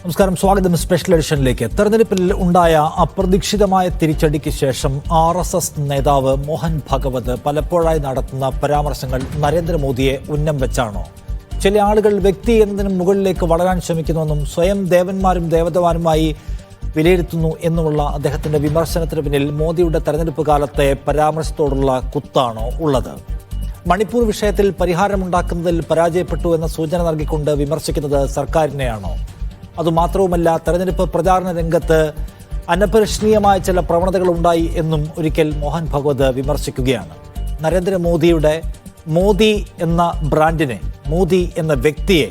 നമസ്കാരം, സ്വാഗതം സ്പെഷ്യൽ എഡിഷനിലേക്ക്. തെരഞ്ഞെടുപ്പിൽ ഉണ്ടായ അപ്രതീക്ഷിതമായ തിരിച്ചടിക്ക് ശേഷം RSS നേതാവ് മോഹൻ ഭഗവത് പലപ്പോഴായി നടത്തുന്ന പരാമർശങ്ങൾ നരേന്ദ്രമോദിയെ ഉന്നം വെച്ചാണോ? ചില ആളുകൾ വ്യക്തി എന്നതിനും മുകളിലേക്ക് വളരാൻ ശ്രമിക്കുന്നുവെന്നും സ്വയം ദേവന്മാരും ദേവതമാരുമായി വിലയിരുത്തുന്നു എന്നുമുള്ള അദ്ദേഹത്തിന്റെ വിമർശനത്തിന് പിന്നിൽ മോദിയുടെ തെരഞ്ഞെടുപ്പ് കാലത്തെ പരാമർശത്തോടുള്ള കുത്താണോ ഉള്ളത്? മണിപ്പൂർ വിഷയത്തിൽ പരിഹാരമുണ്ടാക്കുന്നതിൽ പരാജയപ്പെട്ടു എന്ന സൂചന നൽകിക്കൊണ്ട് വിമർശിക്കുന്നത് സർക്കാരിനെയാണോ? അതുമാത്രവുമല്ല, തെരഞ്ഞെടുപ്പ് പ്രചാരണ രംഗത്ത് അനപരിഷ്ണീയമായ ചില പ്രവണതകൾ ഉണ്ടായി എന്നും ഒരിക്കൽ മോഹൻ ഭഗവത് വിമർശിക്കുകയാണ്. നരേന്ദ്രമോദിയുടെ മോദി എന്ന ബ്രാൻഡിനെ, മോദി എന്ന വ്യക്തിയെ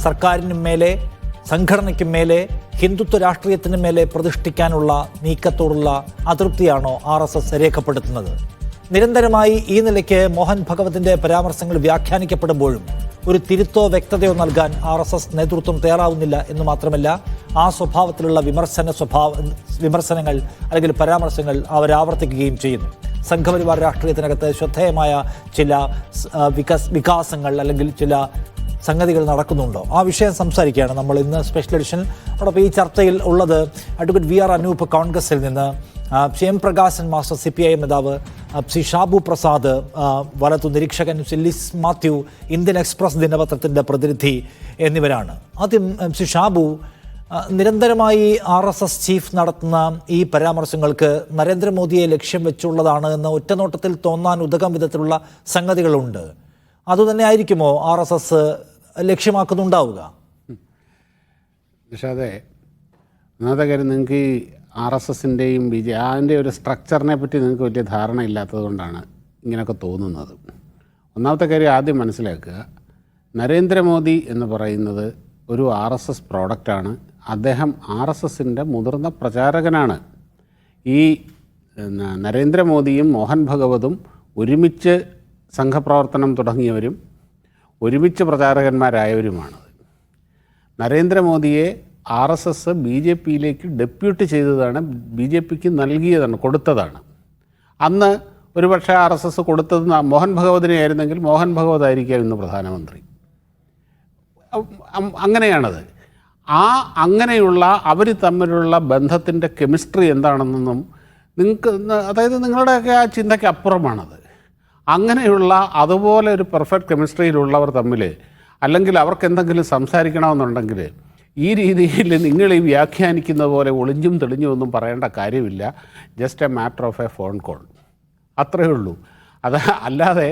സർക്കാരിനും മേലെ, സംഘടനയ്ക്കും മേലെ, ഹിന്ദുത്വ രാഷ്ട്രീയത്തിനും മേലെ പ്രതിഷ്ഠിക്കാനുള്ള നീക്കത്തോടുള്ള അതൃപ്തിയാണോ RSS രേഖപ്പെടുത്തുന്നത്? നിരന്തരമായി ഈ നിലയ്ക്ക് മോഹൻ ഭഗവതിന്റെ പരാമർശങ്ങൾ വ്യാഖ്യാനിക്കപ്പെടുമ്പോഴും ഒരു തിരുത്തോ വ്യക്തതയോ നൽകാൻ RSS നേതൃത്വം തയ്യാറാവുന്നില്ല എന്ന് മാത്രമല്ല, ആ സ്വഭാവത്തിലുള്ള വിമർശനങ്ങൾ അല്ലെങ്കിൽ പരാമർശങ്ങൾ അവരാവർത്തിക്കുകയും ചെയ്യുന്നു. സംഘപരിവാർ രാഷ്ട്രീയത്തിനകത്ത് ശ്രദ്ധേയമായ ചില വികാസങ്ങൾ അല്ലെങ്കിൽ ചില സംഗതികൾ നടക്കുന്നുണ്ടോ? ആ വിഷയം സംസാരിക്കുകയാണ് നമ്മൾ ഇന്ന് സ്പെഷ്യൽ എഡിഷൻ. അതോടൊപ്പം ഈ ചർച്ചയിൽ ഉള്ളത് അഡ്വക്കേറ്റ് VR അനൂപ് കോൺഗ്രസിൽ നിന്ന്, ശ്യാം പ്രകാശൻ മാസ്റ്റർ CPIM നേതാവ്, ശ്രീ ഷാബു പ്രസാദ് വലത്തു നിരീക്ഷകൻ, ലിസ് മാത്യു ഇന്ത്യൻ എക്സ്പ്രസ് ദിനപത്രത്തിൻ്റെ പ്രതിനിധി എന്നിവരാണ്. ആദ്യം ശ്രീ ഷാബു, നിരന്തരമായി RSS ചീഫ് നടത്തുന്ന ഈ പരാമർശങ്ങൾക്ക് നരേന്ദ്രമോദിയെ ലക്ഷ്യം വെച്ചുള്ളതാണ് എന്ന് ഒറ്റനോട്ടത്തിൽ തോന്നാൻ ഉതകം വിധത്തിലുള്ള സംഗതികളുണ്ട്. അതുതന്നെ ആയിരിക്കുമോ RSS ലക്ഷ്യമാക്കുന്നുണ്ടാവുക? അതെ, ഒന്നാമത്തെ കാര്യം, നിങ്ങൾക്ക് ഈ RSSൻ്റെയും അതിൻ്റെ ഒരു സ്ട്രക്ചറിനെ പറ്റി നിങ്ങൾക്ക് വലിയ ധാരണ ഇല്ലാത്തത് കൊണ്ടാണ് ഇങ്ങനെയൊക്കെ തോന്നുന്നത്. ഒന്നാമത്തെ കാര്യം ആദ്യം മനസ്സിലാക്കുക, നരേന്ദ്രമോദി എന്ന് പറയുന്നത് ഒരു RSS പ്രോഡക്റ്റാണ്. അദ്ദേഹം RSSൻ്റെ മുതിർന്ന പ്രചാരകനാണ്. ഈ നരേന്ദ്രമോദിയും മോഹൻ ഭഗവതും ഒരുമിച്ച് സംഘപ്രവർത്തനം തുടങ്ങിയവരും ഒരുമിച്ച് പ്രചാരകന്മാരായവരുമാണ്. നരേന്ദ്രമോദിയെ RSS BJPയിലേക്ക് ഡെപ്യൂട്ട് ചെയ്തതാണ്, BJPക്ക് നൽകിയതാണ്, കൊടുത്തതാണ്. അന്ന് ഒരുപക്ഷെ RSS കൊടുത്തത് മോഹൻ ഭഗവതിനെ ആയിരുന്നെങ്കിൽ മോഹൻ ഭഗവത് ആയിരിക്കാം ഇന്ന് പ്രധാനമന്ത്രി. അങ്ങനെയാണത്. അങ്ങനെയുള്ള അവർ തമ്മിലുള്ള ബന്ധത്തിൻ്റെ കെമിസ്ട്രി എന്താണെന്നൊന്നും നിങ്ങൾക്ക്, അതായത് നിങ്ങളുടെയൊക്കെ ആ ചിന്തയ്ക്ക് അപ്പുറമാണത്. അങ്ങനെയുള്ള അതുപോലെ ഒരു പെർഫെക്റ്റ് കെമിസ്ട്രിയിലുള്ളവർ തമ്മിൽ, അല്ലെങ്കിൽ അവർക്ക് എന്തെങ്കിലും സംസാരിക്കണമെന്നുണ്ടെങ്കിൽ ഈ രീതിയിൽ നിങ്ങൾ ഈ വ്യാഖ്യാനിക്കുന്ന പോലെ ഒളിഞ്ഞും തെളിഞ്ഞും ഒന്നും പറയേണ്ട കാര്യമില്ല. Just A matter of A phone call, അത്രയേ ഉള്ളൂ. അല്ലാതെ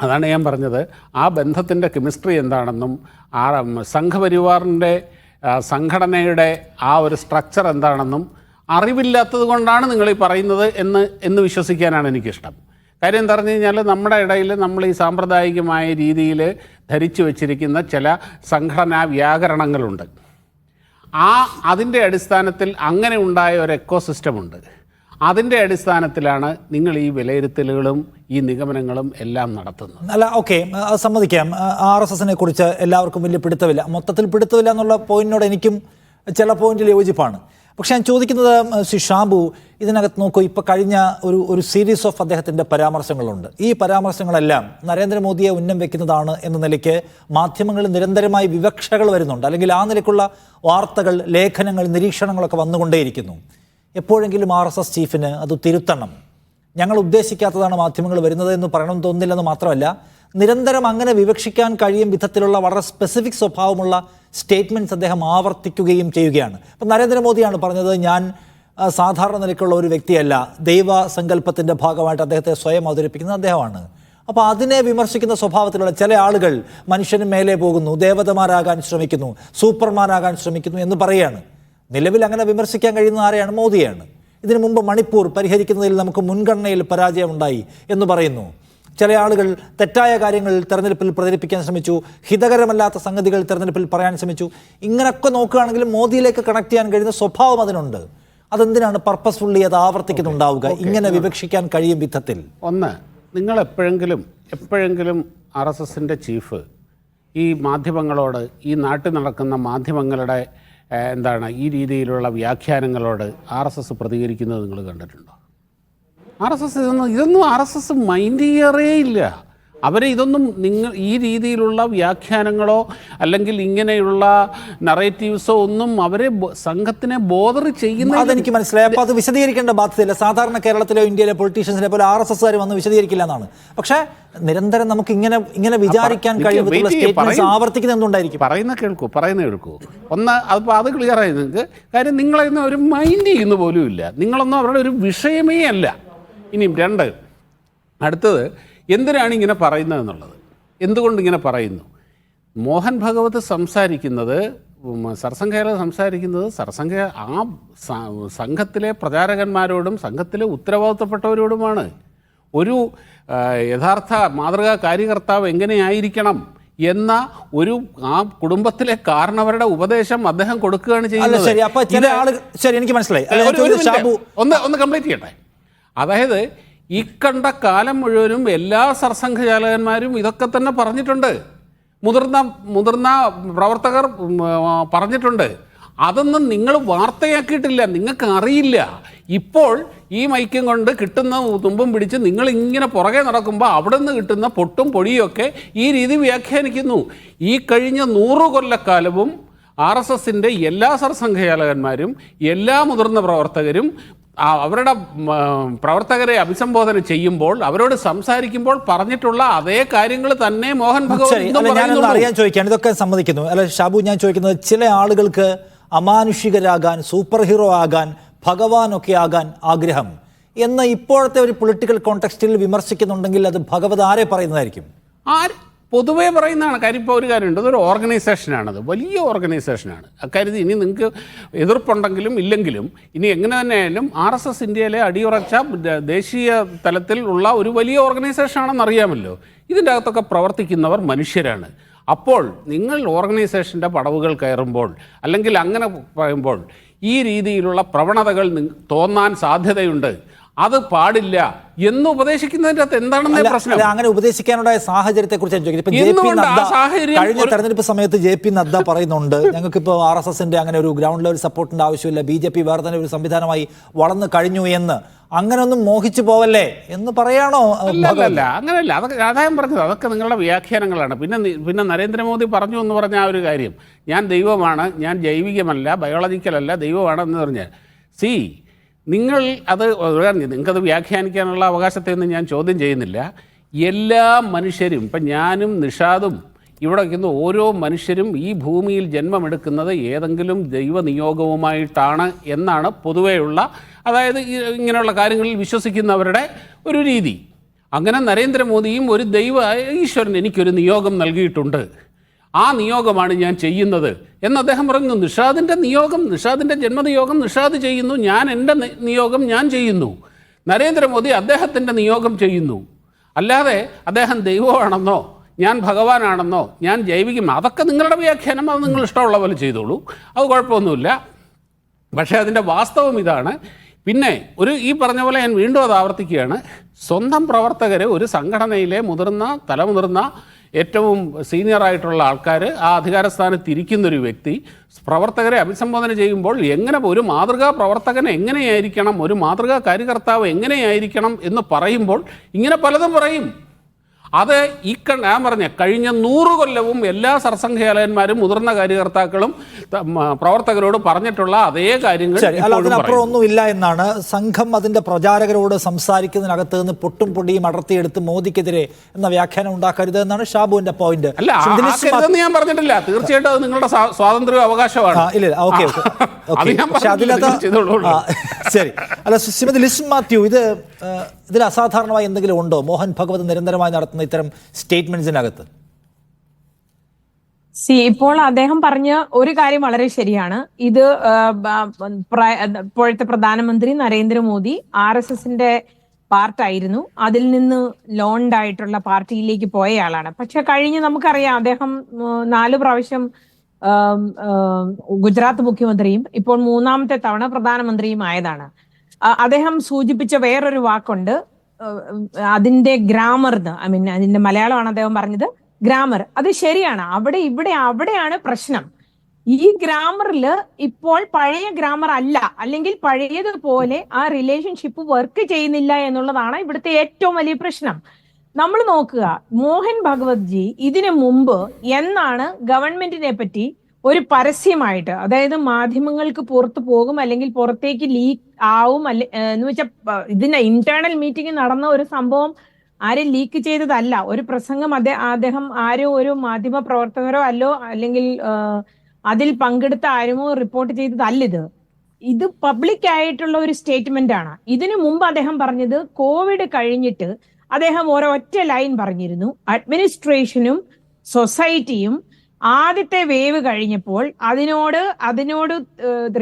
അതാണ് ഞാൻ പറഞ്ഞത്, ആ ബന്ധത്തിൻ്റെ കെമിസ്ട്രി എന്താണെന്നും ആ സംഘപരിവാറിൻ്റെ സംഘടനയുടെ ആ ഒരു സ്ട്രക്ചർ എന്താണെന്നും അറിവില്ലാത്തത് കൊണ്ടാണ് നിങ്ങളീ പറയുന്നത് എന്ന് വിശ്വസിക്കാനാണ് എനിക്കിഷ്ടം. കാര്യം എന്താ പറഞ്ഞു കഴിഞ്ഞാൽ, നമ്മുടെ ഇടയിൽ നമ്മൾ ഈ സാമ്പ്രദായികമായ രീതിയിൽ ധരിച്ചു വച്ചിരിക്കുന്ന ചില സംഘടനാ വ്യാകരണങ്ങളുണ്ട്. അതിൻ്റെ അടിസ്ഥാനത്തിൽ അങ്ങനെ ഉണ്ടായ ഒരു എക്കോസിസ്റ്റമുണ്ട്. അതിൻ്റെ അടിസ്ഥാനത്തിലാണ് നിങ്ങൾ ഈ വിലയിരുത്തലുകളും ഈ നിഗമനങ്ങളും എല്ലാം നടത്തുന്നത്. അല്ല, ഓക്കെ, സമ്മതിക്കാം. RSSനെ കുറിച്ച് എല്ലാവർക്കും വലിയ പിടുത്തമില്ല, മൊത്തത്തിൽ പിടുത്തമില്ല എന്നുള്ള പോയിന്റിനോട് എനിക്കും ചില പോയിന്റിൽ യോജിപ്പാണ്. പക്ഷെ ഞാൻ ചോദിക്കുന്നത്, ശ്രീ ഷാബു, ഇതിനകത്ത് നോക്കൂ, ഇപ്പോൾ കഴിഞ്ഞ ഒരു സീരീസ് ഓഫ് അദ്ദേഹത്തിൻ്റെ പരാമർശങ്ങളുണ്ട്. ഈ പരാമർശങ്ങളെല്ലാം നരേന്ദ്രമോദിയെ ഉന്നം വെക്കുന്നതാണ് എന്ന നിലയ്ക്ക് മാധ്യമങ്ങളിൽ നിരന്തരമായി വിവക്ഷകൾ വരുന്നുണ്ട്, അല്ലെങ്കിൽ ആ നിലയ്ക്കുള്ള വാർത്തകൾ, ലേഖനങ്ങൾ, നിരീക്ഷണങ്ങളൊക്കെ വന്നുകൊണ്ടേയിരിക്കുന്നു. എപ്പോഴെങ്കിലും RSS ചീഫിന് അത് തിരുത്തണം, ഞങ്ങൾ ഉദ്ദേശിക്കാത്തതാണ് മാധ്യമങ്ങൾ വരുന്നത് എന്ന് പറയണമെന്ന് തോന്നുന്നില്ലെന്ന് മാത്രമല്ല, നിരന്തരം അങ്ങനെ വിവക്ഷിക്കാൻ കഴിയും വിധത്തിലുള്ള വളരെ സ്പെസിഫിക് സ്വഭാവമുള്ള സ്റ്റേറ്റ്മെൻറ്റ്സ് അദ്ദേഹം ആവർത്തിക്കുകയും ചെയ്യുകയാണ്. ഇപ്പം നരേന്ദ്രമോദിയാണ് പറഞ്ഞത്, ഞാൻ സാധാരണ നിലയ്ക്കുള്ള ഒരു വ്യക്തിയല്ല, ദൈവ സങ്കല്പത്തിൻ്റെ ഭാഗമായിട്ട് അദ്ദേഹത്തെ സ്വയം അവതരിപ്പിക്കുന്നത് അദ്ദേഹമാണ്. അപ്പോൾ അതിനെ വിമർശിക്കുന്ന സ്വഭാവത്തിലുള്ള ചില ആളുകൾ മനുഷ്യന് മേലെ പോകുന്നു, ദേവതമാരാകാൻ ശ്രമിക്കുന്നു, സൂപ്പർമാനാകാൻ ശ്രമിക്കുന്നു എന്ന് പറയുകയാണ്. നിലവിൽ അങ്ങനെ വിമർശിക്കാൻ കഴിയുന്ന ആരെയാണ്? മോദിയാണ്. ഇതിനു മുമ്പ് മണിപ്പൂർ പരിഹരിക്കുന്നതിൽ നമുക്ക് മുൻഗണനയിൽ പരാജയമുണ്ടായി എന്ന് പറയുന്നു. ചില ആളുകൾ തെറ്റായ കാര്യങ്ങൾ തെരഞ്ഞെടുപ്പിൽ പ്രചരിപ്പിക്കാൻ ശ്രമിച്ചു, ഹിതകരമല്ലാത്ത സംഗതികൾ തെരഞ്ഞെടുപ്പിൽ പറയാൻ ശ്രമിച്ചു. ഇങ്ങനെയൊക്കെ നോക്കുകയാണെങ്കിൽ മോദിയിലേക്ക് കണക്ട് ചെയ്യാൻ കഴിയുന്ന സ്വഭാവം അതിനുണ്ട്. അതെന്തിനാണ് പർപ്പസ്ഫുള്ളി അത് ആവർത്തിക്കുന്നുണ്ടാവുക ഇങ്ങനെ വിവക്ഷിക്കാൻ കഴിയും വിധത്തിൽ? ഒന്ന്, നിങ്ങൾ എപ്പോഴെങ്കിലും RSSൻ്റെ ചീഫ് ഈ മാധ്യമങ്ങളോട്, ഈ നാട്ടിൽ നടക്കുന്ന മാധ്യമങ്ങളുടെ ഈ രീതിയിലുള്ള വ്യാഖ്യാനങ്ങളോട് RSS പ്രതികരിക്കുന്നത് നിങ്ങൾ കണ്ടിട്ടുണ്ടോ? ഇതൊന്നും RSS മൈൻഡ് ചെയ്യാറേ ഇല്ല. അവരെ ഇതൊന്നും നിങ്ങൾ ഈ രീതിയിലുള്ള വ്യാഖ്യാനങ്ങളോ അല്ലെങ്കിൽ ഇങ്ങനെയുള്ള നറേറ്റീവ്സോ ഒന്നും അവരെ സംഘത്തിനെ ബോധർ ചെയ്യുന്ന അതെനിക്ക് മനസ്സിലായി. അപ്പോൾ അത് വിശദീകരിക്കേണ്ട ബാധ്യതയില്ല. സാധാരണ കേരളത്തിലോ ഇന്ത്യയിലെ പൊളിറ്റീഷ്യൻസിനെ പോലെ RSSകാർ വന്ന് വിശദീകരിക്കില്ല എന്നാണ്. പക്ഷേ നിരന്തരം നമുക്ക് ഇങ്ങനെ വിചാരിക്കാൻ കഴിയുന്ന സ്റ്റേറ്റ്മെന്റ്സ് ആവർത്തിക്കുന്നത് എന്തുകൊണ്ടായിരിക്കും? പറയുന്ന കേൾക്കൂ. ഒന്ന് അപ്പോൾ അത് ക്ലിയർ ആയി നിങ്ങൾക്ക്. കാര്യം നിങ്ങളൊന്നും ഒരു മൈൻഡ് ചെയ്യുന്ന പോലും ഇല്ല. നിങ്ങളൊന്നും അവരുടെ ഒരു വിഷയമേ അല്ല. ഇനിയും രണ്ട്, അടുത്തത് എന്തിനാണ് ഇങ്ങനെ പറയുന്നത് എന്നുള്ളത്. എന്തുകൊണ്ട് ഇങ്ങനെ പറയുന്നു? മോഹൻ ഭഗവത് സംസാരിക്കുന്നത്, സർസംഘയിൽ സംസാരിക്കുന്നത് സംഘത്തിലെ പ്രചാരകന്മാരോടും സംഘത്തിലെ ഉത്തരവാദിത്തപ്പെട്ടവരോടുമാണ്. ഒരു യഥാർത്ഥ മാതൃകാ കാര്യകർത്താവ് എങ്ങനെയായിരിക്കണം എന്ന ഒരു ആ കുടുംബത്തിലെ കാരണവരുടെ ഉപദേശം അദ്ദേഹം കൊടുക്കുകയാണ് ചെയ്യുന്നത്. എനിക്ക് മനസ്സിലായി. ഒന്ന് കംപ്ലീറ്റ് ചെയ്യട്ടെ. അതായത് ഈ കണ്ട കാലം മുഴുവനും എല്ലാ സർസംഘചാലകന്മാരും ഇതൊക്കെ തന്നെ പറഞ്ഞിട്ടുണ്ട്. മുതിർന്ന പ്രവർത്തകർ പറഞ്ഞിട്ടുണ്ട്. അതൊന്നും നിങ്ങൾ വാർത്തയാക്കിയിട്ടില്ല, നിങ്ങൾക്ക് അറിയില്ല. ഇപ്പോൾ ഈ മൈക്കും കൊണ്ട് കിട്ടുന്ന തുമ്പും പിടിച്ച് നിങ്ങൾ ഇങ്ങനെ പുറകെ നടക്കുമ്പോൾ അവിടെ നിന്ന് കിട്ടുന്ന പൊട്ടും പൊടിയൊക്കെ ഈ രീതി വ്യാഖ്യാനിക്കുന്നു. ഈ കഴിഞ്ഞ 100 കൊല്ലക്കാലവും RSSന്റെ എല്ലാ സർസംഘചാലകന്മാരും എല്ലാ മുതിർന്ന പ്രവർത്തകരും അവരുടെ പ്രവർത്തകരെ അഭിസംബോധന ചെയ്യുമ്പോൾ, അവരോട് സംസാരിക്കുമ്പോൾ പറഞ്ഞിട്ടുള്ള അതേ കാര്യങ്ങൾ തന്നെ മോഹൻ ഭഗവത് അറിയാൻ ചോദിക്കുകയാണ്. ഇതൊക്കെ സമ്മതിക്കുന്നു. അല്ല ഷാബു, ഞാൻ ചോദിക്കുന്നത്, ചില ആളുകൾക്ക് അമാനുഷികരാകാൻ, സൂപ്പർ ഹീറോ ആകാൻ, ഭഗവാനൊക്കെ ആകാൻ ആഗ്രഹം എന്ന് ഇപ്പോഴത്തെ ഒരു പൊളിറ്റിക്കൽ കോണ്ടെക്സ്റ്റിൽ വിമർശിക്കുന്നുണ്ടെങ്കിൽ അത് ഭഗവത് ആരെ പറയുന്നതായിരിക്കും? പൊതുവേ പറയുന്നതാണ്. കാര്യം ഇപ്പോൾ ഒരു കാര്യമുണ്ട്, അതൊരു ഓർഗനൈസേഷനാണത്, വലിയ ഓർഗനൈസേഷനാണ്. അക്കാര്യത്തിൽ ഇനി നിങ്ങൾക്ക് എതിർപ്പുണ്ടെങ്കിലും ഇല്ലെങ്കിലും ഇനി എങ്ങനെ തന്നെയായാലും RSS ഇന്ത്യയിലെ അടിയുറച്ച ദേശീയ തലത്തിൽ ഉള്ള ഒരു വലിയ ഓർഗനൈസേഷനാണെന്ന് അറിയാമല്ലോ. ഇതിൻ്റെ അകത്തൊക്കെ പ്രവർത്തിക്കുന്നവർ മനുഷ്യരാണ്. അപ്പോൾ നിങ്ങൾ ഓർഗനൈസേഷൻ്റെ പടവുകൾ കയറുമ്പോൾ അല്ലെങ്കിൽ അങ്ങനെ പറയുമ്പോൾ ഈ രീതിയിലുള്ള പ്രവണതകൾ തോന്നാൻ സാധ്യതയുണ്ട്. അത് പാടില്ല എന്ന് ഉപദേശിക്കുന്നതിൻ്റെ അകത്ത് എന്താണെന്ന് പ്രശ്നം? അങ്ങനെ ഉപദേശിക്കാനുണ്ടായ സാഹചര്യത്തെ കുറിച്ച് കഴിഞ്ഞ തെരഞ്ഞെടുപ്പ് സമയത്ത് JP നദ്ദ പറയുന്നുണ്ട്, ഞങ്ങൾക്കിപ്പോൾ RSSന്റെ അങ്ങനെ ഒരു ഗ്രൗണ്ട് ലെവൽ സപ്പോർട്ടിന്റെ ആവശ്യമില്ല, BJP വേറെ തന്നെ ഒരു സംവിധാനമായി വളർന്നു കഴിഞ്ഞു എന്ന്. അങ്ങനെ ഒന്നും മോഹിച്ചു പോവല്ലേ എന്ന് പറയാണോ? അല്ല, അങ്ങനെയല്ല. അതൊക്കെ ആദായം പറഞ്ഞത് അതൊക്കെ നിങ്ങളുടെ വ്യാഖ്യാനങ്ങളാണ്. പിന്നെ നരേന്ദ്രമോദി പറഞ്ഞു എന്ന് പറഞ്ഞ ആ ഒരു കാര്യം, ഞാൻ ദൈവമാണ്, ഞാൻ ജൈവികമല്ല, ബയോളജിക്കലല്ല, ദൈവമാണെന്ന് പറഞ്ഞാൽ നിങ്ങൾ അത് നിങ്ങൾക്കത് വ്യാഖ്യാനിക്കാനുള്ള അവകാശത്തെയൊന്നും ഞാൻ ചോദ്യം ചെയ്യുന്നില്ല. എല്ലാ മനുഷ്യരും, ഇപ്പം ഞാനും നിഷാദും ഇവിടെ വയ്ക്കുന്ന ഓരോ മനുഷ്യരും ഈ ഭൂമിയിൽ ജന്മമെടുക്കുന്നത് ഏതെങ്കിലും ദൈവനിയോഗവുമായിട്ടാണ് എന്നാണ് പൊതുവെയുള്ള, അതായത് ഇങ്ങനെയുള്ള കാര്യങ്ങളിൽ വിശ്വസിക്കുന്നവരുടെ ഒരു രീതി. അങ്ങനെ നരേന്ദ്രമോദിയും ഒരു ഈശ്വരൻ എനിക്കൊരു നിയോഗം നൽകിയിട്ടുണ്ട്, ആ നിയോഗമാണ് ഞാൻ ചെയ്യുന്നത് എന്ന് അദ്ദേഹം പറഞ്ഞു. നിഷാദിൻ്റെ ജന്മനിയോഗം നിഷാദ് ചെയ്യുന്നു, ഞാൻ എൻ്റെ നിയോഗം ഞാൻ ചെയ്യുന്നു. നരേന്ദ്രമോദി അദ്ദേഹത്തിൻ്റെ നിയോഗം ചെയ്യുന്നു. അല്ലാതെ അദ്ദേഹം ദൈവമാണെന്നോ ഞാൻ ഭഗവാനാണെന്നോ ഞാൻ ജൈവികം, അതൊക്കെ നിങ്ങളുടെ വ്യാഖ്യാനം, അത് നിങ്ങൾ ഇഷ്ടമുള്ള പോലെ ചെയ്തോളൂ, അത് കുഴപ്പമൊന്നുമില്ല. പക്ഷേ അതിൻ്റെ വാസ്തവം ഇതാണ്. പിന്നെ ഈ പറഞ്ഞ പോലെ ഞാൻ വീണ്ടും അത് ആവർത്തിക്കുകയാണ്, സ്വന്തം പ്രവർത്തകരെ ഒരു സംഘടനയിലെ തലമുതിർന്ന ഏറ്റവും സീനിയറായിട്ടുള്ള ആൾക്കാർ ആ അധികാരസ്ഥാനത്ത് ഇരിക്കുന്നൊരു വ്യക്തി പ്രവർത്തകരെ അഭിസംബോധന ചെയ്യുമ്പോൾ ഒരു മാതൃകാ പ്രവർത്തകൻ എങ്ങനെയായിരിക്കണം, ഒരു മാതൃകാ കാര്യകർത്താവ് എങ്ങനെയായിരിക്കണം എന്ന് പറയുമ്പോൾ ഇങ്ങനെ പലതും പറയും. അത് ഞാൻ പറഞ്ഞ കഴിഞ്ഞ 100 കൊല്ലവും എല്ലാ സർസംഘചാലകന്മാരും മുതിർന്ന കാര്യകർത്താക്കളും പ്രവർത്തകരോട് പറഞ്ഞിട്ടുള്ള അതേ കാര്യങ്ങൾ. അതിനപ്പുറം ഒന്നുമില്ല എന്നാണ്. സംഘം അതിന്റെ പ്രചാരകരോട് സംസാരിക്കുന്നതിനകത്ത് നിന്ന് പൊട്ടും പൊടിയും അടർത്തിയെടുത്ത് മോദിക്കെതിരെ എന്ന വ്യാഖ്യാനം ഉണ്ടാക്കരുത് എന്നാണ് ഷാബുവിന്റെ പോയിന്റ്. അല്ല, ഞാൻ പറഞ്ഞിട്ടില്ല. തീർച്ചയായിട്ടും അത് നിങ്ങളുടെ സ്വാതന്ത്ര്യ അവകാശമാണ്. ശരി. അല്ല, ശ്രീമതി ലിസ് മാത്യു, ഇതിൽ അസാധാരണമായി എന്തെങ്കിലും ഉണ്ടോ മോഹൻ ഭഗവത് നിരന്തരമായി നടത്തുന്ന ഇത്തരം സ്റ്റേറ്റ്മെന്റ്സിനകത്ത്? ഇപ്പോൾ അദ്ദേഹം പറഞ്ഞ ഒരു കാര്യം വളരെ ശരിയാണ്. ഇത് ഇപ്പോഴത്തെ പ്രധാനമന്ത്രി നരേന്ദ്രമോദി RSSന്റെ പാർട്ടായിരുന്നു, അതിൽ നിന്ന് ലോൺഡ് ആയിട്ടുള്ള പാർട്ടിയിലേക്ക് പോയ ആളാണ്. പക്ഷെ നമുക്കറിയാം അദ്ദേഹം 4 പ്രാവശ്യം ഗുജറാത്ത് മുഖ്യമന്ത്രിയും ഇപ്പോൾ 3ാമത്തെ തവണ പ്രധാനമന്ത്രിയും ആയതാണ്. അദ്ദേഹം സൂചിപ്പിച്ച വേറൊരു വാക്കുണ്ട്, അതിന്റെ ഗ്രാമർ, അതിന്റെ മലയാളമാണ് അദ്ദേഹം പറഞ്ഞത്, ഗ്രാമർ. അത് ശരിയാണ്. അവിടെയാണ് പ്രശ്നം. ഈ ഗ്രാമറിൽ ഇപ്പോൾ പഴയ ഗ്രാമർ അല്ല, അല്ലെങ്കിൽ പഴയതുപോലെ ആ റിലേഷൻഷിപ്പ് വർക്ക് ചെയ്യുന്നില്ല എന്നുള്ളതാണ് ഇവിടുത്തെ ഏറ്റവും വലിയ പ്രശ്നം. നമ്മൾ നോക്കുക, മോഹൻ ഭഗവത് ജി ഇതിനു മുമ്പ് എന്നാണ് ഗവൺമെന്റിനെ പറ്റി ഒരു പരസ്യമായിട്ട്, അതായത് മാധ്യമങ്ങൾക്ക് പുറത്തു പോകും അല്ലെങ്കിൽ പുറത്തേക്ക് ലീക്ക് ആവും എന്ന് വെച്ചാൽ ഇതിന്റെ ഇന്റേണൽ മീറ്റിംഗ് നടന്ന ഒരു സംഭവം ആരും ലീക്ക് ചെയ്തതല്ല, ഒരു പ്രസംഗം അദ്ദേഹം ആരോ ഒരു മാധ്യമ പ്രവർത്തകരോ അല്ലെങ്കിൽ അതിൽ പങ്കെടുത്ത ആരുമോ റിപ്പോർട്ട് ചെയ്തതല്ല. ഇത് പബ്ലിക് ആയിട്ടുള്ള ഒരു സ്റ്റേറ്റ്മെന്റ് ആണ്. ഇതിനു മുമ്പ് അദ്ദേഹം പറഞ്ഞത് കോവിഡ് കഴിഞ്ഞിട്ട് അദ്ദേഹം ഒരൊറ്റ ലൈൻ പറഞ്ഞിരുന്നു, അഡ്മിനിസ്ട്രേഷനും സൊസൈറ്റിയും ആദ്യത്തെ വേവ് കഴിഞ്ഞപ്പോൾ അതിനോട്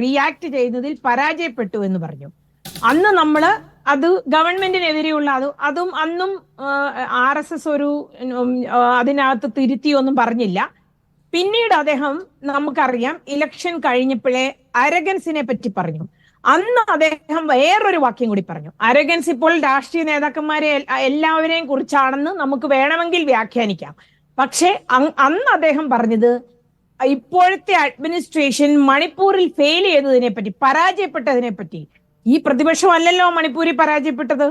റിയാക്ട് ചെയ്യുന്നതിൽ പരാജയപ്പെട്ടു എന്ന് പറഞ്ഞു. അന്ന് നമ്മള് അത് ഗവൺമെന്റിനെതിരെയുള്ള അതും അന്നും RSS അതിനകത്ത് തിരുത്തിയൊന്നും പറഞ്ഞില്ല. പിന്നീട് അദ്ദേഹം നമുക്കറിയാം ഇലക്ഷൻ കഴിഞ്ഞപ്പോഴേ അരഗൻസിനെ പറ്റി പറഞ്ഞു. അന്ന് അദ്ദേഹം വേറൊരു വാക്യം കൂടി പറഞ്ഞു. അരഗൻസ് ഇപ്പോൾ രാഷ്ട്രീയ നേതാക്കന്മാരെ എല്ലാവരെയും കുറിച്ചാണെന്ന് നമുക്ക് വേണമെങ്കിൽ വ്യാഖ്യാനിക്കാം. പക്ഷെ അന്ന് അദ്ദേഹം പറഞ്ഞത് ഇപ്പോഴത്തെ അഡ്മിനിസ്ട്രേഷൻ മണിപ്പൂരിൽ ഫെയിൽ ചെയ്തതിനെ പറ്റി, പരാജയപ്പെട്ടതിനെ പറ്റി. ഈ പ്രതിപക്ഷമല്ലല്ലോ മണിപ്പൂരിൽ പരാജയപ്പെട്ടത്.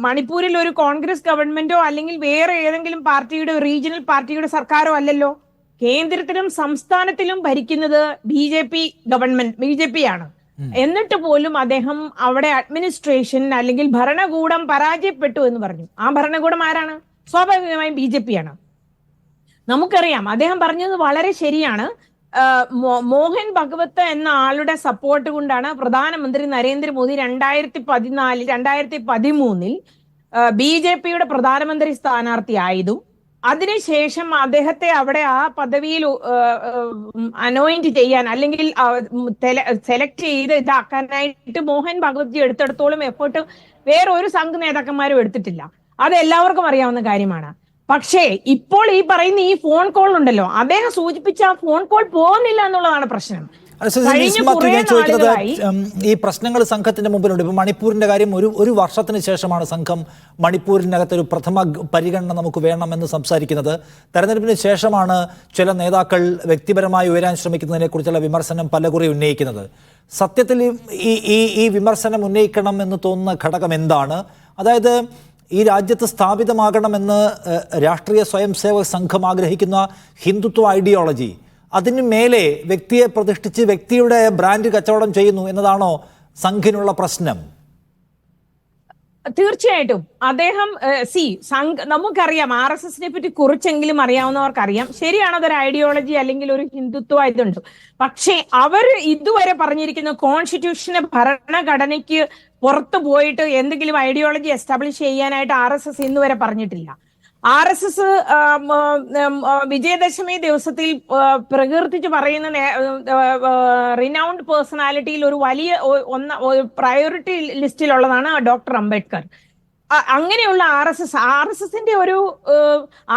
മണിപ്പൂരിൽ ഒരു കോൺഗ്രസ് ഗവൺമെന്റോ അല്ലെങ്കിൽ വേറെ ഏതെങ്കിലും പാർട്ടിയുടെ റീജിയണൽ പാർട്ടിയുടെ സർക്കാരോ അല്ലല്ലോ. കേന്ദ്രത്തിലും സംസ്ഥാനത്തിലും ഭരിക്കുന്നത് BJP ആണ്. എന്നിട്ട് പോലും അദ്ദേഹം അവിടെ അഡ്മിനിസ്ട്രേഷൻ അല്ലെങ്കിൽ ഭരണകൂടം പരാജയപ്പെട്ടു എന്ന് പറഞ്ഞു. ആ ഭരണകൂടം ആരാണ്? സ്വാഭാവികമായും BJP ആണ്. നമുക്കറിയാം അദ്ദേഹം പറഞ്ഞത് വളരെ ശരിയാണ്. മോഹൻ ഭഗവത് എന്ന ആളുടെ സപ്പോർട്ട് കൊണ്ടാണ് പ്രധാനമന്ത്രി നരേന്ദ്രമോദി 2013 BJPയുടെ പ്രധാനമന്ത്രി സ്ഥാനാർത്ഥിയായതും അതിനുശേഷം അദ്ദേഹത്തെ അവിടെ ആ പദവിയിൽ അനോയിന്റ് ചെയ്യാൻ അല്ലെങ്കിൽ സെലക്ട് ചെയ്ത് ഇതാക്കാനായിട്ട് മോഹൻ ഭഗവത് ജി എടുത്തിടത്തോളം എഫേർട്ട് വേറൊരു സംഘ നേതാക്കന്മാരും എടുത്തിട്ടില്ല. അത് എല്ലാവർക്കും അറിയാവുന്ന കാര്യമാണ്. പക്ഷേ ഇപ്പോൾ ഈ പറയുന്ന ഈ ഫോൺ കോൾ ഉണ്ടല്ലോ, അദ്ദേഹം സൂചിപ്പിച്ച ആ ഫോൺ കോൾ പോകുന്നില്ല എന്നുള്ളതാണ് പ്രശ്നം. ഈ പ്രശ്നങ്ങൾ സംഘത്തിന്റെ മുമ്പിലുണ്ട്. ഇപ്പൊ മണിപ്പൂരിന്റെ കാര്യം ഒരു വർഷത്തിന് ശേഷമാണ് സംഘം മണിപ്പൂരിനകത്ത് ഒരു പ്രഥമ പരിഗണന നമുക്ക് വേണമെന്ന് സംസാരിക്കുന്നത്. തെരഞ്ഞെടുപ്പിന് ശേഷമാണ് ചില നേതാക്കൾ വ്യക്തിപരമായി ഉയരാൻ ശ്രമിക്കുന്നതിനെ കുറിച്ചുള്ള വിമർശനം പലകുറി ഉന്നയിക്കുന്നത്. സത്യത്തിൽ ഈ വിമർശനം ഉന്നയിക്കണം എന്ന് തോന്നുന്ന ഘടകം എന്താണ്? അതായത് ഈ രാജ്യത്ത് സ്ഥാപിതമാകണമെന്ന് രാഷ്ട്രീയ സ്വയം സേവക സംഘം ആഗ്രഹിക്കുന്ന ഹിന്ദുത്വ ഐഡിയോളജി, അതിന് മേലെ വ്യക്തിയെ പ്രതിഷ്ഠിച്ച് വ്യക്തിയുടെ ബ്രാൻഡ് കച്ചവടം ചെയ്യുന്നു എന്നതാണോ സംഘിനുള്ള പ്രശ്നം? തീർച്ചയായിട്ടും അദ്ദേഹം നമുക്കറിയാം, RSSനെ പറ്റി കുറിച്ചെങ്കിലും അറിയാവുന്നവർക്കറിയാം. ശരിയാണ്, അതൊരു ഐഡിയോളജി അല്ലെങ്കിൽ ഒരു ഹിന്ദുത്വ ഇതുണ്ട്. പക്ഷേ അവർ ഇതുവരെ പറഞ്ഞിരിക്കുന്ന കോൺസ്റ്റിറ്റ്യൂഷന്, ഭരണഘടനയ്ക്ക് പുറത്തു പോയിട്ട് എന്തെങ്കിലും ഐഡിയോളജി എസ്റ്റാബ്ലിഷ് ചെയ്യാനായിട്ട് RSS ഇന്ന് വരെ പറഞ്ഞിട്ടില്ല. RSS വിജയദശമി ദിവസത്തിൽ പ്രകീർത്തിച്ച് പറയുന്ന റിനൗണ്ട് പേഴ്സണാലിറ്റിയിൽ ഒരു വലിയ പ്രയോറിറ്റി ലിസ്റ്റിലുള്ളതാണ് ഡോക്ടർ അംബേദ്കർ. അങ്ങനെയുള്ള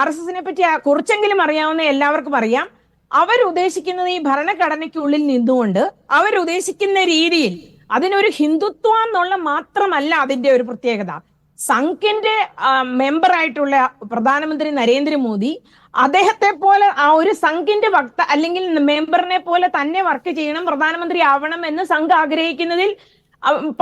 RSSനെ പറ്റി കുറച്ചെങ്കിലും അറിയാവുന്ന എല്ലാവർക്കും അറിയാം. അവരുദ്ദേശിക്കുന്നത് ഈ ഭരണഘടനയ്ക്കുള്ളിൽ നിന്നുകൊണ്ട് അവരുദ്ദേശിക്കുന്ന രീതിയിൽ അതിനൊരു ഹിന്ദുത്വം എന്നുള്ള മാത്രമല്ല അതിന്റെ ഒരു പ്രത്യേകത. സംഘിന്റെ മെമ്പറായിട്ടുള്ള പ്രധാനമന്ത്രി നരേന്ദ്രമോദി അദ്ദേഹത്തെ പോലെ ആ ഒരു സംഘിന്റെ അല്ലെങ്കിൽ മെമ്പറിനെ പോലെ തന്നെ വർക്ക് ചെയ്യണം, പ്രധാനമന്ത്രി ആവണം എന്ന് സംഘ് ആഗ്രഹിക്കുന്നതിൽ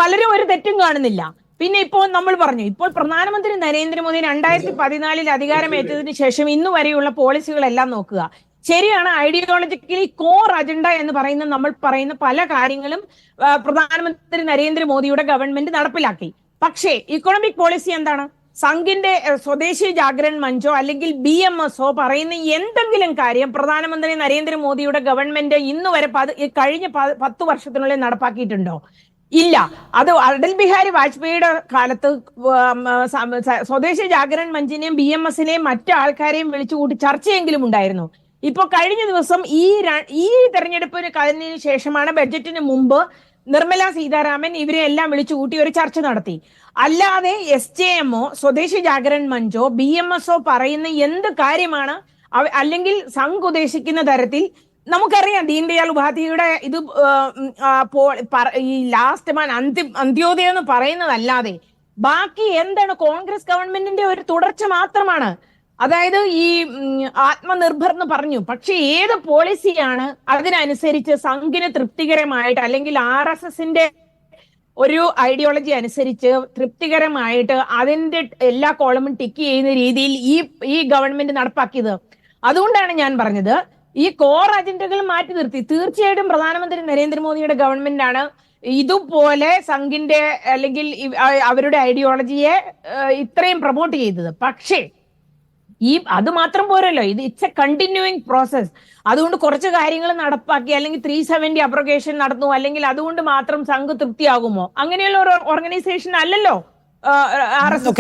പലരും ഒരു തെറ്റും കാണുന്നില്ല. പിന്നെ ഇപ്പോൾ നമ്മൾ പറഞ്ഞു, ഇപ്പോൾ പ്രധാനമന്ത്രി നരേന്ദ്രമോദി 2014 അധികാരമേറ്റതിന് ശേഷം ഇന്നു വരെയുള്ള പോളിസികളെല്ലാം നോക്കുക. ശരിയാണ്, ഐഡിയോളജിക്കലി കോർ അജണ്ട എന്ന് നമ്മൾ പറയുന്ന പല കാര്യങ്ങളും പ്രധാനമന്ത്രി നരേന്ദ്രമോദിയുടെ ഗവൺമെന്റ് നടപ്പിലാക്കി. പക്ഷേ ഇക്കണോമിക് പോളിസി എന്താണ്? സംഘിന്റെ സ്വദേശി ജാഗരൺ മഞ്ചോ അല്ലെങ്കിൽ BMSO പറയുന്ന എന്തെങ്കിലും കാര്യം പ്രധാനമന്ത്രി നരേന്ദ്രമോദിയുടെ ഗവൺമെന്റ് ഇന്ന് വരെ കഴിഞ്ഞ 10 വർഷത്തിനുള്ളിൽ നടപ്പാക്കിയിട്ടുണ്ടോ? ഇല്ല. അത് അടൽ ബിഹാരി വാജ്പേയിയുടെ കാലത്ത് സ്വദേശി ജാഗരൺ മഞ്ചിനെയും BMSനെയും മറ്റു ആൾക്കാരെയും വിളിച്ചുകൂട്ടി ചർച്ചയെങ്കിലും ഉണ്ടായിരുന്നു. ഇപ്പൊ കഴിഞ്ഞ ദിവസം ഈ തെരഞ്ഞെടുപ്പിന് കഴിഞ്ഞതിന് ശേഷമാണ് ബഡ്ജറ്റിന് മുമ്പ് നിർമ്മല സീതാരാമൻ ഇവരെ എല്ലാം വിളിച്ചുകൂട്ടി ഒരു ചർച്ച നടത്തി. അല്ലാതെ SJMO, സ്വദേശി ജാഗരൺ മഞ്ചോ, BMSO പറയുന്ന എന്ത് കാര്യമാണ് അല്ലെങ്കിൽ സംഘ് ഉദ്ദേശിക്കുന്ന തരത്തിൽ നമുക്കറിയാം. ദീൻദയാൽ ഉപാധ്യായയുടെ ഇത് ഈ ലാസ്റ്റ് അന്ത്യോദയം എന്ന് പറയുന്നതല്ലാതെ ബാക്കി എന്താണ്? കോൺഗ്രസ് ഗവൺമെന്റിന്റെ ഒരു തുടർച്ച മാത്രമാണ്. അതായത് ഈ ആത്മനിർഭർ എന്ന് പറഞ്ഞു, പക്ഷെ ഏത് പോളിസിയാണ് അതിനനുസരിച്ച് സംഘിന് തൃപ്തികരമായിട്ട് അല്ലെങ്കിൽ RSSന്റെ ഒരു ഐഡിയോളജി അനുസരിച്ച് തൃപ്തികരമായിട്ട് അതിന്റെ എല്ലാ കോളമും ടിക്ക് ചെയ്യുന്ന രീതിയിൽ ഈ ഗവൺമെന്റ് നടപ്പാക്കിയത്. അതുകൊണ്ടാണ് ഞാൻ പറഞ്ഞത് ഈ കോർ അജണ്ടകൾ മാറ്റി നിർത്തി. തീർച്ചയായിട്ടും പ്രധാനമന്ത്രി നരേന്ദ്രമോദിയുടെ ഗവൺമെന്റ് ആണ് ഇതുപോലെ സംഘിന്റെ അല്ലെങ്കിൽ അവരുടെ ഐഡിയോളജിയെ ഇത്രയും പ്രൊമോട്ട് ചെയ്തത്. പക്ഷേ അത് മാത്രം പോരല്ലോ, ഇറ്റ്സ് എ കണ്ടിന്യൂയിങ് പ്രോസസ്. അതുകൊണ്ട് കുറച്ച് കാര്യങ്ങൾ നടപ്പാക്കി അല്ലെങ്കിൽ 370 അബ്രോഗേഷൻ നടന്നു അല്ലെങ്കിൽ അതുകൊണ്ട് മാത്രം സംഘ് തൃപ്തിയാകുമോ? അങ്ങനെയുള്ള ഒരു ഓർഗനൈസേഷൻ അല്ലല്ലോ.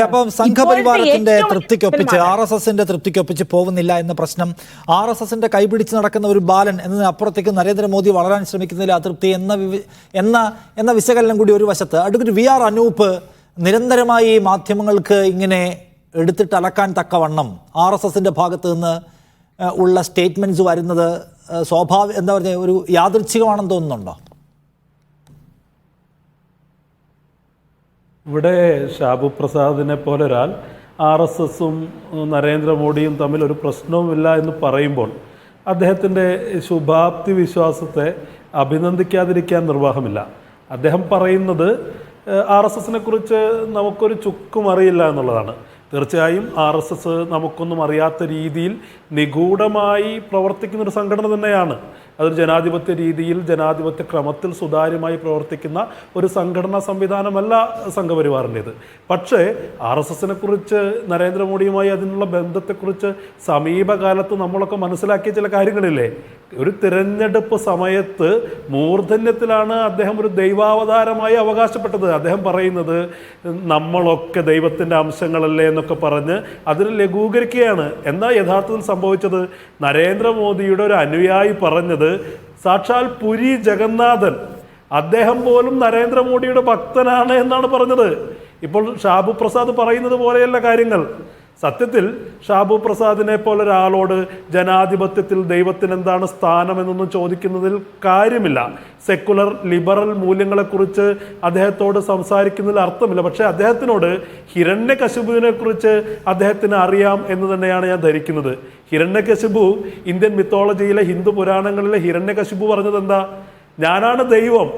അപ്പം സംഘപരിവാരത്തിന്റെ തൃപ്തിക്കൊപ്പിച്ച് RSSന്റെ തൃപ്തിക്കൊപ്പിച്ച് പോകുന്നില്ല എന്ന പ്രശ്നം, RSSന്റെ കൈപിടിച്ച് നടക്കുന്ന ഒരു ബാലൻ എന്നതിനപ്പുറത്തേക്ക് നരേന്ദ്രമോദി വളരാൻ ശ്രമിക്കുന്നതിൽ അതൃപ്തി എന്ന വിശകലനം കൂടി ഒരു വശത്ത്. അഡ്വക്കേറ്റ് VR അനൂപ്, നിരന്തരമായി മാധ്യമങ്ങൾക്ക് ഇങ്ങനെ എടുത്തിട്ട് അലക്കാൻ തക്കവണ്ണം RSSന്റെ ഭാഗത്ത് നിന്ന് ഉള്ള സ്റ്റേറ്റ്മെന്റ്സ് വരുന്നത് എന്താ പറയുക, ഒരു യാദൃച്ഛികമാണെന്ന് തോന്നുന്നുണ്ടോ? ഇവിടെ ഷാബു പ്രസാദിനെ പോലെ ഒരാൾ RSSും നരേന്ദ്രമോദിയും തമ്മിൽ ഒരു പ്രശ്നവുമില്ല എന്ന് പറയുമ്പോൾ അദ്ദേഹത്തിൻ്റെ ശുഭാപ്തി വിശ്വാസത്തെ അഭിനന്ദിക്കാതിരിക്കാൻ നിർവാഹമില്ല. അദ്ദേഹം പറയുന്നത് RSSനെ കുറിച്ച് നമുക്കൊരു ചുക്കും അറിയില്ല എന്നുള്ളതാണ്. തീർച്ചയായും RSS നമുക്കൊന്നും അറിയാത്ത രീതിയിൽ നിഗൂഢമായി പ്രവർത്തിക്കുന്നൊരു സംഘടന തന്നെയാണ്. അതൊരു ജനാധിപത്യ രീതിയിൽ, ജനാധിപത്യ ക്രമത്തിൽ സുതാര്യമായി പ്രവർത്തിക്കുന്ന ഒരു സംഘടനാ സംവിധാനമല്ല സംഘപരിവാറിൻ്റേത്. പക്ഷേ RSSനെ കുറിച്ച്, നരേന്ദ്രമോദിയുമായി അതിനുള്ള ബന്ധത്തെക്കുറിച്ച് സമീപകാലത്ത് നമ്മളൊക്കെ മനസ്സിലാക്കിയ ചില കാര്യങ്ങളില്ലേ? ഒരു തിരഞ്ഞെടുപ്പ് സമയത്ത് മൂർധന്യത്തിലാണ് അദ്ദേഹം ഒരു ദൈവാവതാരമായി അവകാശപ്പെട്ടത്. അദ്ദേഹം പറയുന്നത് നമ്മളൊക്കെ ദൈവത്തിൻ്റെ അംശങ്ങളല്ലേ എന്നൊക്കെ പറഞ്ഞ് അതിനെ ലഘൂകരിക്കുകയാണ്. എന്നാൽ യഥാർത്ഥത്തിൽ സംഭവിച്ചത്, നരേന്ദ്രമോദിയുടെ ഒരു അനുയായി പറഞ്ഞത് സാക്ഷാൽ പുരി ജഗന്നാഥൻ, അദ്ദേഹം പോലും നരേന്ദ്രമോദിയുടെ ഭക്തനാണ് എന്നാണ് പറഞ്ഞത്. ഇപ്പോൾ ഷാബു പ്രസാദ് പറയുന്നത് പോലെയല്ല കാര്യങ്ങൾ. സത്യത്തിൽ ഷാബു പ്രസാദിനെ പോലെ ഒരാളോട് ജനാധിപത്യത്തിൽ ദൈവത്തിന് എന്താണ് സ്ഥാനം എന്നൊന്നും ചോദിക്കുന്നതിൽ കാര്യമില്ല. സെക്കുലർ ലിബറൽ മൂല്യങ്ങളെക്കുറിച്ച് അദ്ദേഹത്തോട് സംസാരിക്കുന്നതിൽ അർത്ഥമില്ല. പക്ഷേ അദ്ദേഹത്തിനോട് ഹിരണ്യകശിപുവിനെ കുറിച്ച് അദ്ദേഹത്തിന് അറിയാം എന്ന് തന്നെയാണ് ഞാൻ ധരിക്കുന്നത്. ഹിരണ്യകശിപു, ഇന്ത്യൻ മിത്തോളജിയിലെ, ഹിന്ദു പുരാണങ്ങളിലെ ഹിരണ്യകശിപു പറഞ്ഞത് എന്താ? ഞാനാണ് ദൈവം,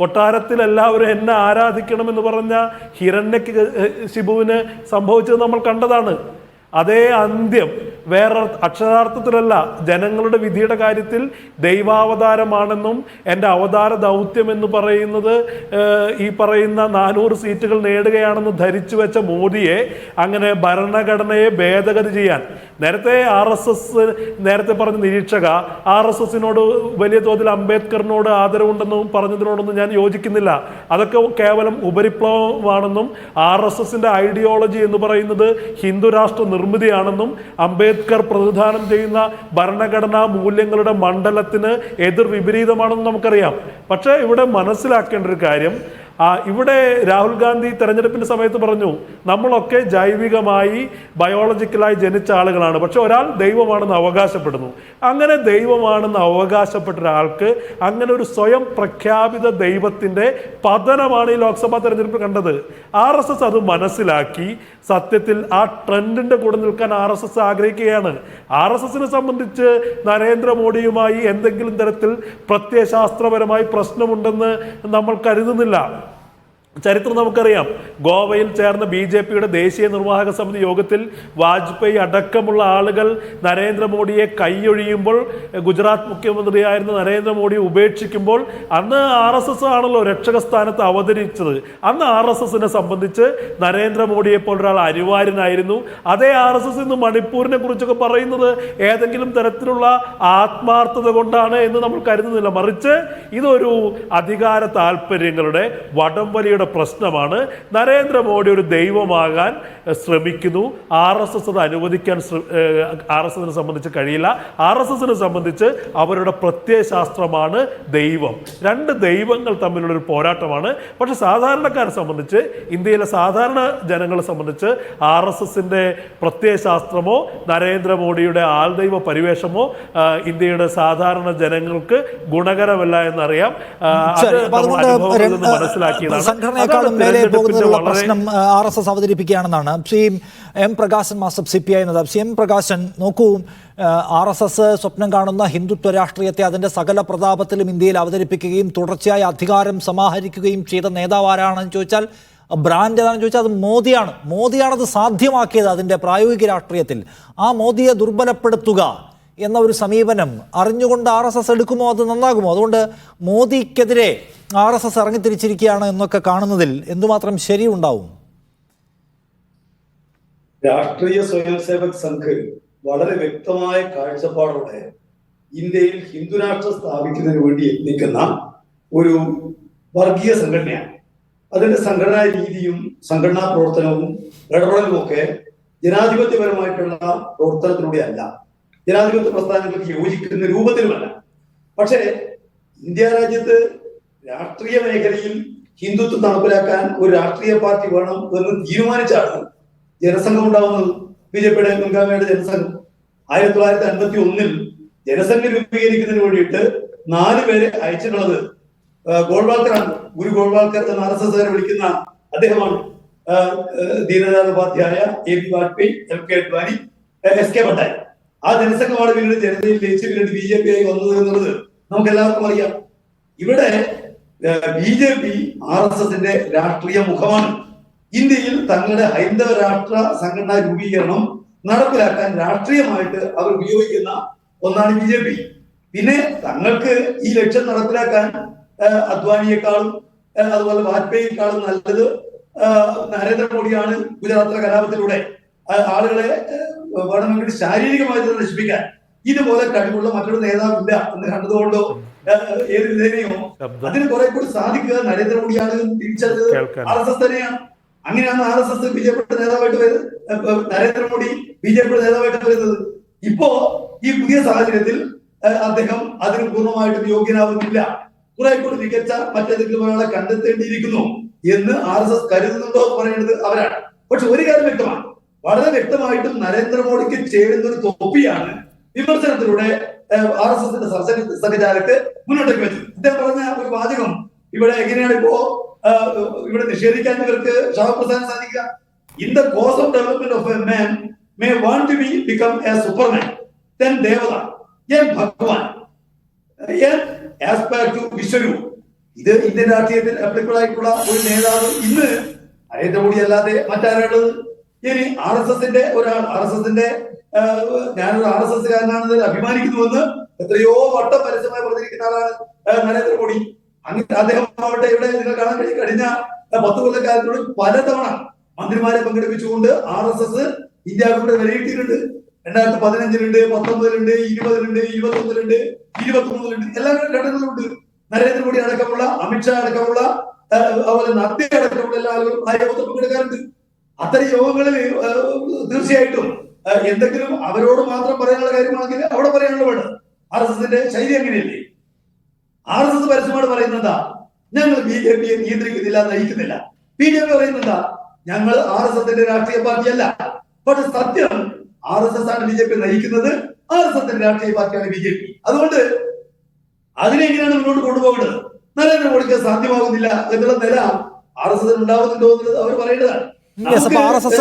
കൊട്ടാരത്തിൽ എല്ലാവരും എന്നെ ആരാധിക്കണമെന്ന് പറഞ്ഞ ഹിരണ്യകശിപുവിന് സംഭവിച്ചത് നമ്മൾ കണ്ടതാണ്. അതേ അന്ത്യം വേറെ അക്ഷരാർത്ഥത്തിലല്ല, ജനങ്ങളുടെ വിധിയുടെ കാര്യത്തിൽ ദൈവാവതാരമാണെന്നും എൻ്റെ അവതാര ദൗത്യം എന്ന് പറയുന്നത് ഈ പറയുന്ന 400 സീറ്റുകൾ നേടുകയാണെന്ന് ധരിച്ചു വെച്ച മോദിയെ അങ്ങനെ ഭരണഘടനയെ ഭേദഗതി ചെയ്യാൻ നേരത്തെ RSS നേരത്തെ പറഞ്ഞ നിരീക്ഷക RSSനോട് വലിയ തോതിൽ അംബേദ്കറിനോട് ആദരവുണ്ടെന്നും പറഞ്ഞതിനോടൊന്നും ഞാൻ യോജിക്കുന്നില്ല. അതൊക്കെ കേവലം ഉപരിപ്ലവമാണെന്നും RSSന്റെ ഐഡിയോളജി എന്ന് പറയുന്നത് ഹിന്ദു രാഷ്ട്ര നിർമ്മിതിയാണെന്നും അംബേദ്കർ പ്രതിനിധാനം ചെയ്യുന്ന ഭരണഘടനാ മൂല്യങ്ങളുടെ മണ്ഡലത്തിന് എതിർ വിപരീതമാണെന്ന് നമുക്കറിയാം. പക്ഷേ ഇവിടെ മനസ്സിലാക്കേണ്ട ഒരു കാര്യം, ഇവിടെ രാഹുൽ ഗാന്ധി തെരഞ്ഞെടുപ്പിന്റെ സമയത്ത് പറഞ്ഞു നമ്മളൊക്കെ ജൈവികമായി ബയോളജിക്കലായി ജനിച്ച ആളുകളാണ്, പക്ഷെ ഒരാൾ ദൈവമാണെന്ന് അവകാശപ്പെടുന്നു. അങ്ങനെ ദൈവമാണെന്ന് അവകാശപ്പെട്ട ഒരാൾക്ക് അങ്ങനെ ഒരു സ്വയം പ്രഖ്യാപിത ദൈവത്തിന്റെ പതനമാണ് ഈ ലോക്സഭാ തെരഞ്ഞെടുപ്പിൽ കണ്ടത്. RSS അത് മനസ്സിലാക്കി സത്യത്തിൽ ആ ട്രെൻഡിന്റെ കൂടെ നിൽക്കാൻ RSS ആഗ്രഹിക്കുകയാണ്. RSSനെ സംബന്ധിച്ച് നരേന്ദ്രമോദിയുമായി എന്തെങ്കിലും തരത്തിൽ പ്രത്യയശാസ്ത്രപരമായി പ്രശ്നമുണ്ടെന്ന് നമ്മൾ കരുതുന്നില്ല. ചരിത്രം നമുക്കറിയാം. ഗോവയിൽ ചേർന്ന BJPയുടെ ദേശീയ നിർവാഹക സമിതി യോഗത്തിൽ വാജ്പേയി അടക്കമുള്ള ആളുകൾ നരേന്ദ്രമോദിയെ കൈയൊഴിയുമ്പോൾ, ഗുജറാത്ത് മുഖ്യമന്ത്രിയായിരുന്ന നരേന്ദ്രമോദിയെ ഉപേക്ഷിക്കുമ്പോൾ അന്ന് RSS ആണല്ലോ രക്ഷക സ്ഥാനത്ത് അവതരിച്ചത്. അന്ന് RSSനെ സംബന്ധിച്ച് നരേന്ദ്രമോദിയെ പോലൊരാൾ അനിവാര്യനായിരുന്നു. അതേ RSS ഇന്ന് മണിപ്പൂരിനെ കുറിച്ചൊക്കെ പറയുന്നത് ഏതെങ്കിലും തരത്തിലുള്ള ആത്മാർത്ഥത കൊണ്ടാണ് എന്ന് നമ്മൾ കരുതുന്നില്ല. മറിച്ച് ഇതൊരു അധികാര താല്പര്യങ്ങളുടെ വടംവലിയുടെ പ്രശ്നമാണ്. നരേന്ദ്രമോദി ഒരു ദൈവമാകാൻ ശ്രമിക്കുന്നു. RSS അത് അനുവദിക്കാൻ RSSനെ സംബന്ധിച്ച് കഴിയില്ല. RSSനെ സംബന്ധിച്ച് അവരുടെ പ്രത്യയശാസ്ത്രമാണ് ദൈവം. രണ്ട് ദൈവങ്ങൾ തമ്മിലുള്ളൊരു പോരാട്ടമാണ്. പക്ഷെ സാധാരണക്കാരെ സംബന്ധിച്ച്, ഇന്ത്യയിലെ സാധാരണ ജനങ്ങളെ സംബന്ധിച്ച് RSSന്റെ പ്രത്യയശാസ്ത്രമോ നരേന്ദ്രമോദിയുടെ ആൾദൈവ പരിവേഷമോ ഇന്ത്യയുടെ സാധാരണ ജനങ്ങൾക്ക് ഗുണകരമല്ല എന്നറിയാം. അത് നമ്മൾ അനുഭവത്തിൽ നിന്ന് മനസ്സിലാക്കിയതാണ്. സംഘടനയെക്കാളും മേലെ പോകുന്നതിനുള്ള പ്രശ്നം RSS അവതരിപ്പിക്കുകയാണെന്നാണ് Shri M. Prakashan master CPI നേതാവ്. ശ്രീ M. പ്രകാശൻ, നോക്കൂ, RSS സ്വപ്നം കാണുന്ന ഹിന്ദുത്വ രാഷ്ട്രീയത്തെ അതിന്റെ സകല പ്രതാപത്തിലും ഇന്ത്യയിൽ അവതരിപ്പിക്കുകയും തുടർച്ചയായി അധികാരം സമാഹരിക്കുകയും ചെയ്ത നേതാവ് ആരാണെന്ന് ചോദിച്ചാൽ, ബ്രാൻഡ് ഏതാണെന്ന് ചോദിച്ചാൽ അത് മോദിയാണ്. മോദിയാണത് സാധ്യമാക്കിയത് അതിന്റെ പ്രായോഗിക രാഷ്ട്രീയത്തിൽ. ആ മോദിയെ ദുർബലപ്പെടുത്തുക എന്ന ഒരു സമീപനം അറിഞ്ഞുകൊണ്ട് RSS എടുക്കുമോ? അത് നന്നാകുമോ? അതുകൊണ്ട് മോദിക്കെതിരെ RSS ഇറങ്ങിത്തിരിച്ചിരിക്കുകയാണ് എന്നൊക്കെ കാണുന്നതിൽ എന്തുമാത്രം ശരിയുണ്ടാവും? രാഷ്ട്രീയ സ്വയംസേവക് സംഘ് വളരെ വ്യക്തമായ കാഴ്ചപ്പാടോടെ ഇന്ത്യയിൽ ഹിന്ദുരാഷ്ട്രം സ്ഥാപിക്കുന്നതിന് വേണ്ടി യത്നിക്കുന്ന ഒരു വർഗീയ സംഘടനയാണ്. അതിന്റെ സംഘടനാ രീതിയും സംഘടനാ പ്രവർത്തനവും ഇടപെടലും ഒക്കെ ജനാധിപത്യപരമായിട്ടുള്ള പ്രവർത്തനത്തിലൂടെ അല്ല, ജനാധിപത്യ പ്രസ്ഥാനങ്ങൾക്ക് യോജിക്കുന്ന രൂപത്തിലുമല്ല. പക്ഷേ ഇന്ത്യ രാജ്യത്ത് രാഷ്ട്രീയ മേഖലയിൽ ഹിന്ദുത്വം നടപ്പിലാക്കാൻ ഒരു രാഷ്ട്രീയ പാർട്ടി വേണം എന്ന് തീരുമാനിച്ചാണ് ജനസംഘം ഉണ്ടാവുന്നത്. BJPയുടെ മുൻഗാമിയുടെ ജനസംഘം 1951 ജനസംഘം രൂപീകരിക്കുന്നതിന് വേണ്ടിയിട്ട് 4 പേരെ അയച്ചിട്ടുള്ളത് ഗോൾവാൾക്കറാണ്. ഗുരു ഗോൾവാൾക്കർ എന്ന RSS വിളിക്കുന്ന അദ്ദേഹമാണ്. Deendayal Upadhyaya, AB Vajpayee, LK Advani, SK പട്ടായി. ആ ജനസംഘമാണ് പിന്നീട് ജനതയിൽ ലയിച്ച് പിന്നീട് BJP ആയി വന്നത് എന്നുള്ളത് നമുക്ക് എല്ലാവർക്കും അറിയാം. ഇവിടെ BJP RSSന്റെ രാഷ്ട്രീയ മുഖമാണ്. ഇന്ത്യയിൽ തങ്ങളുടെ ഹൈന്ദവ രാഷ്ട്ര സംഘടനാ രൂപീകരണം നടപ്പിലാക്കാൻ രാഷ്ട്രീയമായിട്ട് അവർ ഉപയോഗിക്കുന്ന ഒന്നാണ് BJP. പിന്നെ തങ്ങൾക്ക് ഈ ലക്ഷ്യം നടപ്പിലാക്കാൻ അദ്വാനിയെക്കാളും അതുപോലെ വാജ്പേയിയെക്കാളും നല്ലത് നരേന്ദ്രമോദിയാണ്. ഗുജറാത്തിലെ കലാപത്തിലൂടെ ആളുകളെ വേണമെങ്കിൽ ശാരീരികമായി നശിപ്പിക്കാൻ ഇതുപോലെ കഴിവുള്ള മറ്റൊരു നേതാവില്ല എന്ന് കണ്ടതുകൊണ്ടോ ഏത് വിധേനയോ അതിന് കുറെ കൂടി സാധിക്കുക നരേന്ദ്രമോദിയാണ് തിരിച്ചറിഞ്ഞത് RSS തന്നെയാണ്. അങ്ങനെയാണ് RSS BJPയുടെ നേതാവായിട്ട് വരുന്നത്, നരേന്ദ്രമോദി BJPയുടെ നേതാവായിട്ട് വരുന്നത്. ഇപ്പോ ഈ പുതിയ സാഹചര്യത്തിൽ അദ്ദേഹം അതിന് പൂർണ്ണമായിട്ടും യോഗ്യനാവുന്നില്ല, കുറെ കൂടി മികച്ച മറ്റേതെങ്കിലും ഒരാളെ കണ്ടെത്തേണ്ടിയിരിക്കുന്നു എന്ന് RSS കരുതുന്നുണ്ടോ പറയുന്നത് അവരാണ്. പക്ഷെ ഒരു കാര്യം വ്യക്തമാണ്, വളരെ വ്യക്തമായിട്ടും നരേന്ദ്രമോദിക്ക് ചേരുന്ന ഒരു തൊപ്പിയാണ് വിമർശനത്തിലൂടെ RSSന്റെ സംഘചാലക് മുന്നോട്ടേക്ക് വെച്ചത്. അദ്ദേഹം പറഞ്ഞ ഒരു വാചകം ഇവിടെ എങ്ങനെയാണ് ഇപ്പോ ഇവിടെ നിഷേധിക്കാൻ ഇവർക്ക് ഷാപ്രസാദ് സാധിക്കുക? In the course of development of a man may want to become a superman, then devata, and bhagwan, and aspire to Vishwaroop. ഇത് ഇന്ത്യൻ രാഷ്ട്രീയത്തിൽ അപ്ലിക്കബിൾ ആയിട്ടുള്ള ഒരു നേതാവ് ഇന്ന് നരേന്ദ്രമോദി അല്ലാതെ മറ്റാരുള്ളത്? ഇനി RSSന്റെ ഒരാൾ, RSSന്റെ ഞാനൊരു RSSകാരനാണെന്ന് അഭിമാനിക്കുന്നുവെന്ന് എത്രയോ വട്ടം പരസ്യമായി പറഞ്ഞിരിക്കുന്ന ആളാണ് നരേന്ദ്രമോദി. അങ്ങനെ അദ്ദേഹം ആവട്ടെ ഇവിടെ നിങ്ങൾ കാണാൻ കഴിയും, കഴിഞ്ഞ 10 കൊല്ലക്കാലത്തോട് പലതവണ മന്ത്രിമാരെ പങ്കെടുപ്പിച്ചുകൊണ്ട് RSS ഇന്ത്യ കൊണ്ട് വിലയിരുത്തിയിട്ടുണ്ട്. 2015 19 20 21 23 എല്ലാ ഘട്ടങ്ങളിലുണ്ട്. നരേന്ദ്രമോദി അടക്കമുള്ള, അമിത്ഷാ അടക്കമുള്ള, അതുപോലെ നദ്ദ അടക്കമുള്ള എല്ലാ ആളുകളും ആ യോഗത്തിൽ പങ്കെടുക്കാറുണ്ട്. അത്തരം യോഗങ്ങളിൽ തീർച്ചയായിട്ടും എന്തെങ്കിലും അവരോട് മാത്രം പറയാനുള്ള കാര്യമാണെങ്കിൽ അവിടെ പറയാനുള്ള വേണം. RSSന്റെ ശൈലി അങ്ങനെയല്ലേ? RSS പരസ്യമാണ് പറയുന്നതാ ഞങ്ങൾ BJPയെ നിയന്ത്രിക്കുന്നില്ല, നയിക്കുന്നില്ല. BJP പറയുന്നതാ ഞങ്ങൾ RSSന്റെ രാഷ്ട്രീയ പാർട്ടിയല്ല. പക്ഷെ സത്യം RSS ആണ് BJP നയിക്കുന്നത്, RSSന്റെ രാഷ്ട്രീയ പാർട്ടിയാണ് BJP. അതുകൊണ്ട് അതിനെങ്ങനെയാണ് മുന്നോട്ട് കൊണ്ടുപോകേണ്ടത്? നരേന്ദ്രമോദിക്ക് സാധ്യമാകുന്നില്ല എന്നുള്ള നില RSS ഉണ്ടാവുന്നുണ്ടോ എന്നുള്ളത് അവർ പറയേണ്ടതാണ്. RSS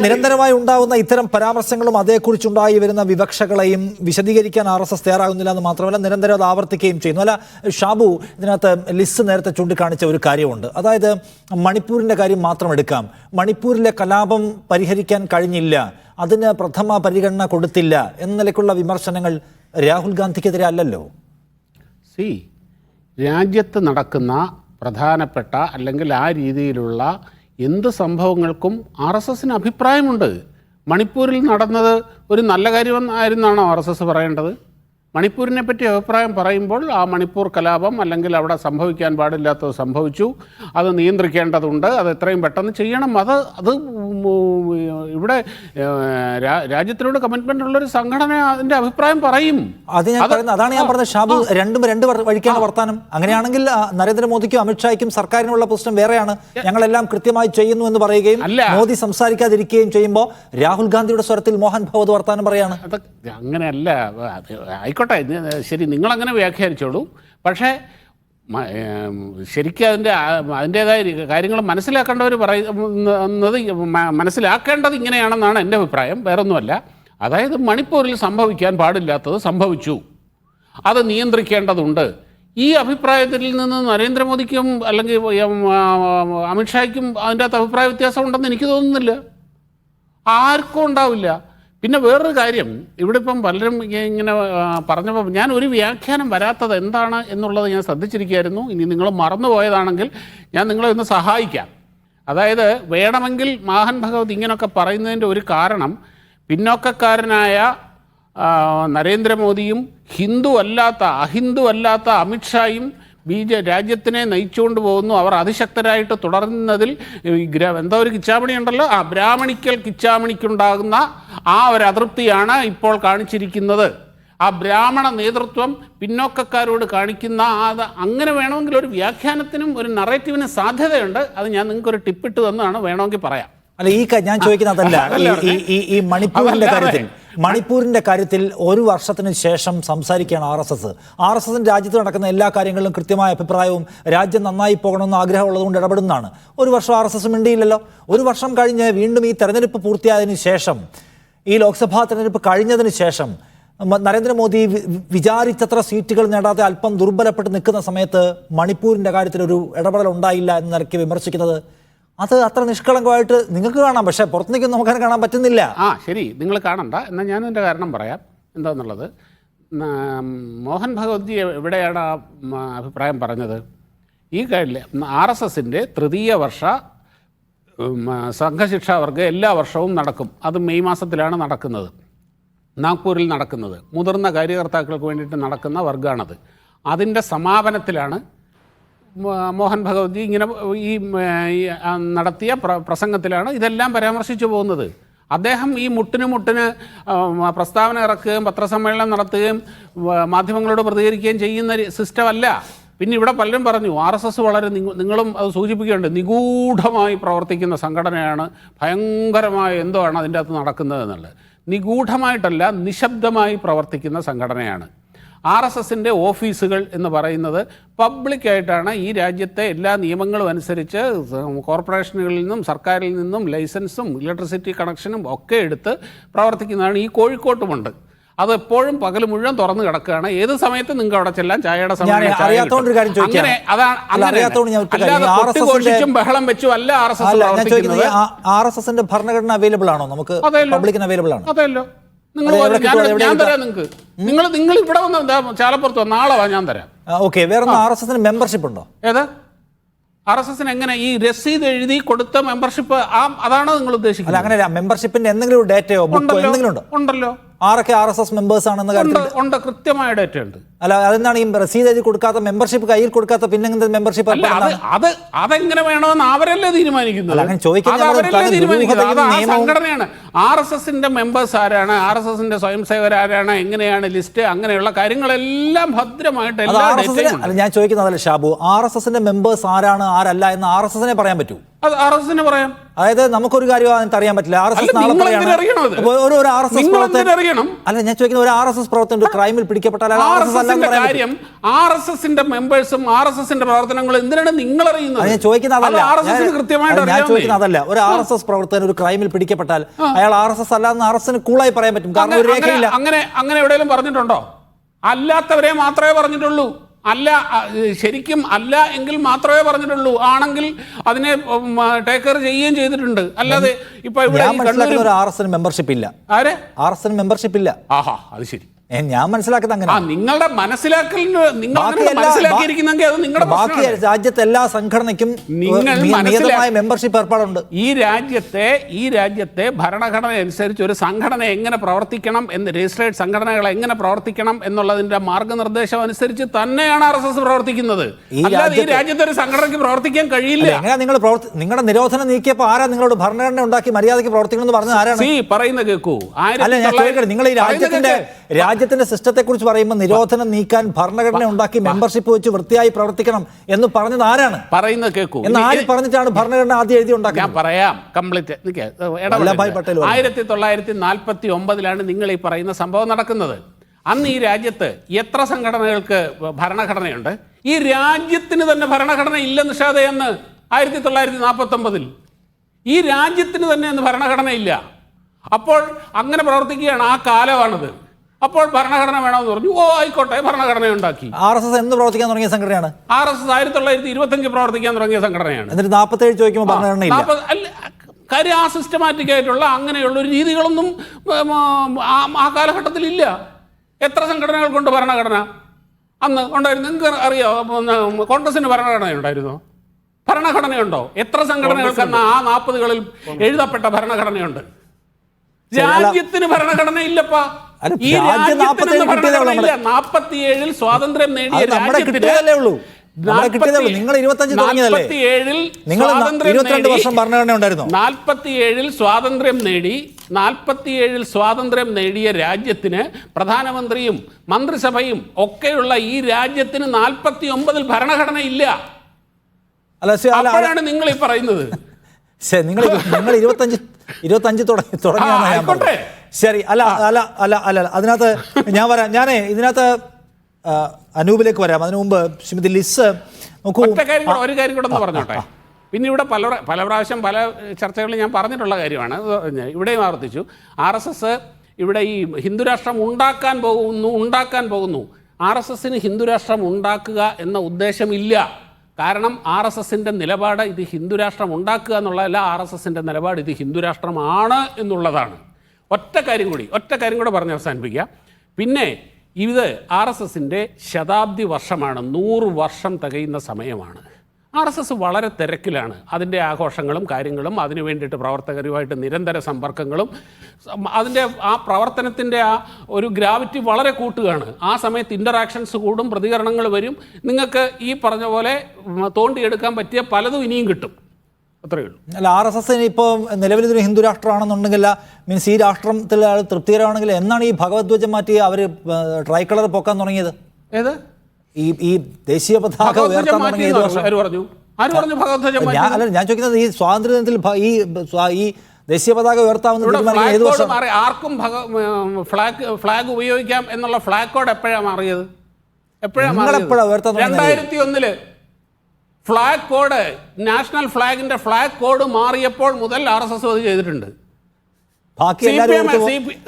നിരന്തരമായി ഉണ്ടാകുന്ന ഇത്തരം പരാമർശങ്ങളും അതേക്കുറിച്ചുണ്ടായി വരുന്ന വിവക്ഷകളെയും വിശദീകരിക്കാൻ RSS തയ്യാറാകുന്നില്ല എന്ന് മാത്രമല്ല നിരന്തരം അത് ആവർത്തിക്കുകയും ചെയ്യുന്നു. അല്ല ഷാബു, ഇതിനകത്ത് ലിസ് നേരത്തെ ചൂണ്ടിക്കാണിച്ച ഒരു കാര്യമുണ്ട്. അതായത് മണിപ്പൂരിൻ്റെ കാര്യം മാത്രം എടുക്കാം. മണിപ്പൂരിലെ കലാപം പരിഹരിക്കാൻ കഴിഞ്ഞില്ല, അതിന് പ്രഥമ പരിഗണന കൊടുത്തില്ല എന്ന നിലയ്ക്കുള്ള വിമർശനങ്ങൾ രാഹുൽ ഗാന്ധിക്കെതിരെ അല്ലല്ലോ. രാജ്യത്ത് നടക്കുന്ന പ്രധാനപ്പെട്ട അല്ലെങ്കിൽ ആ രീതിയിലുള്ള എന്ത് സംഭവങ്ങൾക്കും RSSന് അഭിപ്രായമുണ്ട്. മണിപ്പൂരിൽ നടന്നത് ഒരു നല്ല കാര്യമായിരുന്നാണോ RSS പറയേണ്ടത്? മണിപ്പൂരിനെ പറ്റി അഭിപ്രായം പറയുമ്പോൾ ആ മണിപ്പൂർ കലാപം അല്ലെങ്കിൽ അവിടെ സംഭവിക്കാൻ പാടില്ലാത്തത് സംഭവിച്ചു, അത് നിയന്ത്രിക്കേണ്ടതുണ്ട്, അത് എത്രയും പെട്ടെന്ന് ചെയ്യണം. അത് ഇവിടെ രാജ്യത്തിനോട് കമ്മിറ്റ്മെന്റ് ഉള്ളൊരു സംഘടന അതിന്റെ അഭിപ്രായം പറയും. അതാണ് ഞാൻ പറഞ്ഞത് ഷാബു, രണ്ട് വഴിക്കാണ് വർത്താനം. അങ്ങനെയാണെങ്കിൽ നരേന്ദ്രമോദിക്കും അമിത്ഷായ്ക്കും സർക്കാരിനുള്ള പ്രശ്നം വേറെയാണ്. ഞങ്ങളെല്ലാം കൃത്യമായി ചെയ്യുന്നു എന്ന് പറയുകയും മോദി സംസാരിക്കാതിരിക്കുകയും ചെയ്യുമ്പോൾ രാഹുൽ ഗാന്ധിയുടെ സ്വരത്തിൽ മോഹൻ ഭഗവത് വർത്താനം പറയാണ്. അങ്ങനെയല്ല, ആയിക്കോട്ടെ, ശരി, നിങ്ങളങ്ങനെ വ്യാഖ്യാനിച്ചോളൂ. പക്ഷേ ശരിക്കും അതിൻ്റേതായ കാര്യങ്ങൾ മനസ്സിലാക്കേണ്ടവർ പറയുന്നത് മനസ്സിലാക്കേണ്ടത് ഇങ്ങനെയാണെന്നാണ് എൻ്റെ അഭിപ്രായം. വേറൊന്നുമല്ല. അതായത് മണിപ്പൂരിൽ സംഭവിക്കാൻ പാടില്ലാത്തത് സംഭവിച്ചു, അത് നിയന്ത്രിക്കേണ്ടതുണ്ട്. ഈ അഭിപ്രായത്തിൽ നിന്ന് നരേന്ദ്രമോദിക്കും അല്ലെങ്കിൽ അമിത്ഷായ്ക്കും അതിൻ്റെ അകത്ത് അഭിപ്രായ വ്യത്യാസം ഉണ്ടെന്ന് എനിക്ക് തോന്നുന്നില്ല, ആർക്കും ഉണ്ടാവില്ല. പിന്നെ വേറൊരു കാര്യം, ഇവിടെ ഇപ്പം പലരും ഇങ്ങനെ പറഞ്ഞപ്പോൾ ഞാൻ ഒരു വ്യാഖ്യാനം വരാത്തത് എന്താണ് എന്നുള്ളത് ഞാൻ ശ്രദ്ധിച്ചിരിക്കുകയായിരുന്നു. ഇനി നിങ്ങൾ മറന്നുപോയതാണെങ്കിൽ ഞാൻ നിങ്ങളെ ഒന്ന് സഹായിക്കാം. അതായത് വേണമെങ്കിൽ മോഹൻ ഭഗവത് ഇങ്ങനെയൊക്കെ പറയുന്നതിൻ്റെ ഒരു കാരണം, പിന്നോക്കക്കാരനായ നരേന്ദ്രമോദിയും അഹിന്ദു അല്ലാത്ത അമിത്ഷായും രാജ്യത്തിനെ നയിച്ചുകൊണ്ട് പോകുന്നു. അവർ അതിശക്തരായിട്ട് തുടരുന്നതിൽ എന്താ ഒരു കിച്ചാമണി ഉണ്ടല്ലോ, ബ്രാഹ്മണിക്കൽ കിച്ചാമണിക്കുണ്ടാകുന്ന ആ ഒരു അതൃപ്തിയാണ് ഇപ്പോൾ കാണിച്ചിരിക്കുന്നത്. ആ ബ്രാഹ്മണ നേതൃത്വം പിന്നോക്കക്കാരോട് കാണിക്കുന്ന അങ്ങനെ വേണമെങ്കിൽ ഒരു വ്യാഖ്യാനത്തിനും ഒരു നറേറ്റീവിനും സാധ്യതയുണ്ട്. അത് ഞാൻ നിങ്ങൾക്കൊരു ടിപ്പിട്ട് തന്നാണ്, വേണമെങ്കിൽ പറയാം. അല്ല, ഞാൻ ചോദിക്കുന്നതല്ല. ഈ മണിപ്പൂരിന്റെ കാര്യത്തിൽ ഒരു വർഷത്തിന് ശേഷം സംസാരിക്കുകയാണ് ആർ എസ് എസിന്റെ രാജ്യത്ത് നടക്കുന്ന എല്ലാ കാര്യങ്ങളിലും കൃത്യമായ അഭിപ്രായവും രാജ്യം നന്നായി പോകണമെന്ന് ആഗ്രഹമുള്ളതുകൊണ്ട് ഇടപെടുന്നതാണ്. ഒരു വർഷം ആർ എസ് എസ് മിണ്ടിയില്ലല്ലോ. ഒരു വർഷം കഴിഞ്ഞ് വീണ്ടും ഈ തെരഞ്ഞെടുപ്പ് പൂർത്തിയായതിനു ശേഷം, ഈ ലോക്സഭാ തെരഞ്ഞെടുപ്പ് കഴിഞ്ഞതിന് ശേഷം നരേന്ദ്രമോദി വിചാരിച്ചത്ര സീറ്റുകൾ നേടാതെ അല്പം ദുർബലപ്പെട്ട് നിൽക്കുന്ന സമയത്ത് മണിപ്പൂരിന്റെ കാര്യത്തിൽ ഒരു ഇടപെടൽ ഉണ്ടായില്ല എന്ന് നിലയ്ക്ക് വിമർശിക്കുന്നത് അത് അത്ര നിഷ്കളങ്കമായിട്ട് നിങ്ങൾക്ക് കാണാം, പക്ഷേ പുറത്തു നിൽക്കുന്ന നമുക്ക് കാണാൻ പറ്റുന്നില്ല. ശരി, നിങ്ങൾ കാണണ്ട. എന്നാൽ ഞാൻ എൻ്റെ കാരണം പറയാം എന്താണെന്നുള്ളത്. മോഹൻ ഭഗവത്ജി എവിടെയാണ് അഭിപ്രായം പറഞ്ഞത്? ഈ RSSൻ്റെ തൃതീയ വർഷ സംഘശിക്ഷാവർഗം എല്ലാ വർഷവും നടക്കും. അത് മെയ് മാസത്തിലാണ് നടക്കുന്നത്, നാഗ്പൂരിൽ നടക്കുന്നത്. മുതിർന്ന കാര്യകർത്താക്കൾക്ക് വേണ്ടിയിട്ട് നടക്കുന്ന വർഗ്ഗമാണത്. അതിൻ്റെ സമാപനത്തിലാണ് മോഹൻ ഭഗവത്ജി ഇങ്ങനെ ഈ നടത്തിയ പ്രസംഗത്തിലാണ് ഇതെല്ലാം പരാമർശിച്ചു പോകുന്നത്. അദ്ദേഹം ഈ മുട്ടിന് പ്രസ്താവന ഇറക്കുകയും പത്രസമ്മേളനം നടത്തുകയും മാധ്യമങ്ങളോട് പ്രതികരിക്കുകയും ചെയ്യുന്ന സിസ്റ്റമല്ല. പിന്നെ ഇവിടെ പലരും പറഞ്ഞു RSS വളരെ നിങ്ങളും അത് സൂചിപ്പിക്കുന്നുണ്ട്, നിഗൂഢമായി പ്രവർത്തിക്കുന്ന സംഘടനയാണ്, ഭയങ്കരമായ എന്തോ ആണ് അതിൻ്റെ അകത്ത് നടക്കുന്നത് എന്നുള്ളത്. നിഗൂഢമായിട്ടല്ല, നിശബ്ദമായി പ്രവർത്തിക്കുന്ന സംഘടനയാണ്. RSSൻ്റെ ഓഫീസുകൾ എന്ന് പറയുന്നത് പബ്ലിക്കായിട്ടാണ്. ഈ രാജ്യത്തെ എല്ലാ നിയമങ്ങളും അനുസരിച്ച് കോർപ്പറേഷനുകളിൽ നിന്നും സർക്കാരിൽ നിന്നും ലൈസൻസും ഇലക്ട്രിസിറ്റി കണക്ഷനും ഒക്കെ എടുത്ത് പ്രവർത്തിക്കുന്നതാണ്. ഈ കോഴിക്കോട്ടുമുണ്ട്. അത് എപ്പോഴും പകൽ മുഴുവൻ തുറന്നു കിടക്കുകയാണ്. ഏത് സമയത്തും നിങ്ങൾക്ക് അവിടെ ചെല്ലാൻ ചായയുടെ സമയം. ബഹളം വെച്ചും അല്ല RSSന്റെ ഭരണഘടന അവൈലബിൾ ആണോ? നമുക്ക് പബ്ലിക്കിന് അവൈലബിൾ ആണ്. അതെല്ലോ, ഞാൻ തരാം നിങ്ങൾക്ക്. നിങ്ങൾ ഇവിടെ വന്ന് ചാലപ്പുറത്ത് നാളെ ഞാൻ തരാം. ഓക്കെ. വേറെ RSSന് മെമ്പർഷിപ്പ് ഉണ്ടോ? ഏത് RSSന് എങ്ങനെ ഈ രസീത് എഴുതി കൊടുത്ത മെമ്പർഷിപ്പ് അതാണോ നിങ്ങൾ ഉദ്ദേശിക്കുന്നത്? അങ്ങനെയല്ല, മെമ്പർഷിപ്പിന്റെ എന്തെങ്കിലും ഡേറ്റയോ ബുക്കോ എന്തെങ്കിലും ഉണ്ടോ? ഉണ്ടല്ലോ. ആരൊക്കെ RSS മെമ്പേഴ്സ് ആണെന്ന് ഉണ്ട്, കൃത്യമായ ഡേറ്റ ഉണ്ട്. അല്ല, അതെന്താണ് ഈ രസീത് എഴുതി കൊടുക്കാത്ത, മെമ്പർഷിപ്പ് കയ്യിൽ കൊടുക്കാത്ത പിന്നെ മെമ്പർഷിപ്പ്? അതെങ്ങനെ വേണമെന്ന് അവരല്ലേ തീരുമാനിക്കുന്നത്. സംഘടനയാണ്. RSSന്റെ മെമ്പേഴ്സ് ആരാണ്, RSSന്റെ സ്വയം സേവകർ ആരാണ്, എങ്ങനെയാണ് ലിസ്റ്റ്, അങ്ങനെയുള്ള കാര്യങ്ങളെല്ലാം ഭദ്രമായിട്ട് ഞാൻ ചോദിക്കുന്നതല്ല ഷാബു, RSSന്റെ മെമ്പേഴ്സ് ആരാണ് ആരല്ല എന്ന് RSSനെ പറയാൻ പറ്റൂ? അത് RSSന് പറയാം. അതായത് നമുക്കൊരു കാര്യം അറിയാൻ പറ്റില്ല. RSS അല്ല, ഞാൻ ചോദിക്കുന്ന ഒരു RSS പ്രവർത്തകൻ ക്രൈമിൽ പിടിക്കപ്പെട്ടാൽ കാര്യം RSSന്റെ മെമ്പേഴ്സും RSSന്റെ പ്രവർത്തനങ്ങളും എന്തിനാണ് നിങ്ങൾ അറിയുന്നത്? ഞാൻ ചോദിക്കുന്നത് അതല്ല. ഒരു RSS പ്രവർത്തകൻ ഒരു ക്രൈമിൽ പിടിക്കപ്പെട്ടാൽ അയാൾ RSS അല്ലാന്ന് RSSന് കൂളായി പറയാൻ പറ്റും, കാരണം ഒരു രേഖയില്ല. അങ്ങനെ എവിടെയെങ്കിലും പറഞ്ഞിട്ടുണ്ടോ? അല്ലാത്തവരെ മാത്രമേ പറഞ്ഞിട്ടുള്ളൂ. അല്ല, ശരിക്കും അല്ല എങ്കിൽ മാത്രമേ പറഞ്ഞിട്ടുള്ളൂ. ആണെങ്കിൽ അതിനെ ടേക്ക് കെയർ ചെയ്യുകയും ചെയ്തിട്ടുണ്ട്. അല്ലാതെ ഇപ്പൊ ഇവിടെ RSSന് മെമ്പർഷിപ്പ് ഇല്ല. ആരെ? RSSന് മെമ്പർഷിപ്പ് ഇല്ല. ആഹാ, അത് ശരി. ഞാൻ മനസ്സിലാക്കുന്നത് അങ്ങനെ. നിങ്ങളുടെ മനസ്സിലാക്കിയിരിക്കുന്നെങ്കിൽ അത് നിങ്ങളുടെ ബാക്കി രാജ്യത്തെ എല്ലാ സംഘടനയ്ക്കും മെമ്പർഷിപ്പ് ഏർപ്പാടുണ്ട്. ഈ രാജ്യത്തെ ഭരണഘടന അനുസരിച്ച് ഒരു സംഘടന എങ്ങനെ പ്രവർത്തിക്കണം എന്ന്, രജിസ്ട്രേഡ് സംഘടനകൾ എങ്ങനെ പ്രവർത്തിക്കണം എന്നുള്ളതിന്റെ മാർഗനിർദ്ദേശം അനുസരിച്ച് തന്നെയാണ് RSS പ്രവർത്തിക്കുന്നത്. അല്ലാതെ ഈ രാജ്യത്തെ ഒരു സംഘടനയ്ക്ക് പ്രവർത്തിക്കാൻ കഴിയില്ല. എങ്ങനെ നിങ്ങളുടെ നിരോധനം നീക്കിയപ്പോൾ ആരാ നിങ്ങളോട് ഭരണഘടന ഉണ്ടാക്കി മര്യാദയ്ക്ക് പ്രവർത്തിക്കണം എന്ന് പറഞ്ഞത് ആരാണ്? പറയുന്ന കേൾക്കൂ. നിങ്ങൾ ഈ രാജ്യത്തിന്റെ സിസ്റ്റത്തെ കുറിച്ച് പറയുമ്പോൾ നിരോധനം നീക്കാൻ ഭരണഘടന ഉണ്ടാക്കി മെമ്പർഷിപ്പ് വെച്ച് വൃത്തിയായി പ്രവർത്തിക്കണം എന്ന് പറഞ്ഞത് ആരാണ്? പറയുന്നത് കേൾക്കൂ. എന്ന് ആര് പറഞ്ഞിട്ടാണ് ഭരണഘടന ആദ്യം എഴുതി ഉണ്ടാക്കി? ഞാൻ പറയാം കംപ്ലീറ്റ്. 1949 നിങ്ങൾ ഈ പറയുന്ന സംഭവം നടക്കുന്നത്. അന്ന് ഈ രാജ്യത്ത് എത്ര സംഘടനകൾക്ക് ഭരണഘടനയുണ്ട്? ഈ രാജ്യത്തിന് തന്നെ ഭരണഘടന ഇല്ല നിഷാദേ എന്ന് 1949 ഈ രാജ്യത്തിന് തന്നെ അന്ന് ഭരണഘടന ഇല്ല. അപ്പോൾ അങ്ങനെ പ്രവർത്തിക്കുകയാണ്, ആ കാലമാണത്. അപ്പോൾ ഭരണഘടന വേണമെന്ന് പറഞ്ഞു. ഓ ആയിക്കോട്ടെ, ഭരണഘടന ഉണ്ടാക്കി. RSS എന്ന് പ്രവർത്തിക്കാൻ തുടങ്ങിയ സംഘടനയാണ്. RSS 1925 പ്രവർത്തിക്കാൻ തുടങ്ങിയ സംഘടനയാണ്. എന്നിട്ട് 47 ചോദിക്കുമ്പോൾ ഭരണഘടനയില്ല. കാര്യം ആ സിസ്റ്റമാറ്റിക് ആയിട്ടുള്ള അങ്ങനെയുള്ള ഒരു രീതികളൊന്നും ആ കാലഘട്ടത്തിൽ ഇല്ല. എത്ര സംഘടനകൾക്കുണ്ട് ഭരണഘടന? അന്ന് ഉണ്ടായിരുന്നു. നിങ്ങൾക്ക് അറിയാമോ കോൺഗ്രസിന് ഭരണഘടന ഉണ്ടായിരുന്നോ? ഭരണഘടനയുണ്ടോ? എത്ര സംഘടനകൾക്ക് അന്ന് ആ 40കളിൽ എഴുതപ്പെട്ട ഭരണഘടനയുണ്ട്? രാജ്യത്തിന് ഭരണഘടന ഇല്ലപ്പാ. ഈ രാജ്യത്തിന് ഭരണഘടന ഇല്ല. 47 സ്വാതന്ത്ര്യം നേടിയ രാജ്യത്തിന് നിങ്ങൾ 25 തുടങ്ങിയതല്ലേ? 22 വർഷം ഭരണഘടന ഉണ്ടായിരുന്നു. 47 സ്വാതന്ത്ര്യം നേടിയ രാജ്യത്തിന് പ്രധാനമന്ത്രിയും മന്ത്രിസഭയും ഒക്കെയുള്ള ഈ രാജ്യത്തിന് 49 ഭരണഘടന ഇല്ല. അപ്പോഴാണ് നിങ്ങൾ ഈ പറയുന്നത്. നിങ്ങൾ 25 തുടങ്ങിയാണ് ഞാൻ പറഞ്ഞത്. ശരി, അല്ല അതിനകത്ത് ഞാൻ വരാം. ഇതിനകത്ത് അനൂപിലേക്ക് വരാം. അതിനു മുമ്പ് ശ്രീമതി ലിസ് നോക്കൂ, ഒരു കാര്യം കൂടെ ഒന്ന് പറഞ്ഞോട്ടെ. പിന്നെ ഇവിടെ പല പ്രാവശ്യം പല ചർച്ചകളിൽ ഞാൻ പറഞ്ഞിട്ടുള്ള കാര്യമാണ്, ഇവിടെയും ആവർത്തിച്ചു. RSS ഇവിടെ ഈ ഹിന്ദുരാഷ്ട്രം ഉണ്ടാക്കാൻ പോകുന്നു. RSSന് ഹിന്ദുരാഷ്ട്രം ഉണ്ടാക്കുക എന്ന ഉദ്ദേശമില്ല. കാരണം RSSൻ്റെ നിലപാട് ഇത് ഹിന്ദുരാഷ്ട്രം ഉണ്ടാക്കുക എന്നുള്ളതല്ല. RSSൻ്റെ നിലപാട് ഇത് ഹിന്ദുരാഷ്ട്രമാണ് എന്നുള്ളതാണ്. ഒറ്റ കാര്യം കൂടെ പറഞ്ഞ് അവസാനിപ്പിക്കുക. പിന്നെ ഇത് RSSൻ്റെ ശതാബ്ദി വർഷമാണ്, 100 വർഷം തികയുന്ന സമയമാണ്. RSS വളരെ തിരക്കിലാണ്. അതിൻ്റെ ആഘോഷങ്ങളും കാര്യങ്ങളും അതിനു വേണ്ടിയിട്ട് പ്രവർത്തകരുമായിട്ട് നിരന്തര സമ്പർക്കങ്ങളും അതിൻ്റെ ആ പ്രവർത്തനത്തിൻ്റെ ആ ഒരു ഗ്രാവിറ്റി വളരെ കൂട്ടുകയാണ്. ആ സമയത്ത് ഇൻ്ററാക്ഷൻസ് കൂടും, പ്രതികരണങ്ങൾ വരും. നിങ്ങൾക്ക് ഈ പറഞ്ഞ പോലെ തോണ്ടിയെടുക്കാൻ പറ്റിയ പലതും ഇനിയും കിട്ടും. അത്രയേ ഉള്ളൂ. അല്ല, RSS ഇപ്പോൾ നിലവിൽ ഇതൊരു ഹിന്ദു രാഷ്ട്രമാണെന്നുണ്ടെങ്കിൽ, മീൻസ് ഈ രാഷ്ട്രത്തിൽ തൃപ്തികരമാണെങ്കിൽ എന്നാണ് ഈ ഭഗവത്ധ്വജം മാറ്റി അവർ ട്രൈ കളർ പൊക്കാൻ തുടങ്ങിയത്? ഏത് ഈ ദേശീയ പതാക ഉയർത്താൻ തുടങ്ങിയത്? ഞാൻ ചോദിക്കുന്നത് ഈ സ്വാതന്ത്ര്യദിനത്തിൽ ഈ ദേശീയ പതാക ഉയർത്താമെന്ന് ഏത് വർഷം? ആർക്കും ഫ്ലാഗ് ഉപയോഗിക്കാം എന്നുള്ള ഫ്ലാഗ് കോഡ് എപ്പോഴാണ് മാറിയത്? 2001 ഫ്ലാഗ് കോഡ്, നാഷണൽ ഫ്ലാഗിന്റെ ഫ്ലാഗ് കോഡ് മാറിയപ്പോൾ മുതൽ RSS അത് ചെയ്തിട്ടുണ്ട്.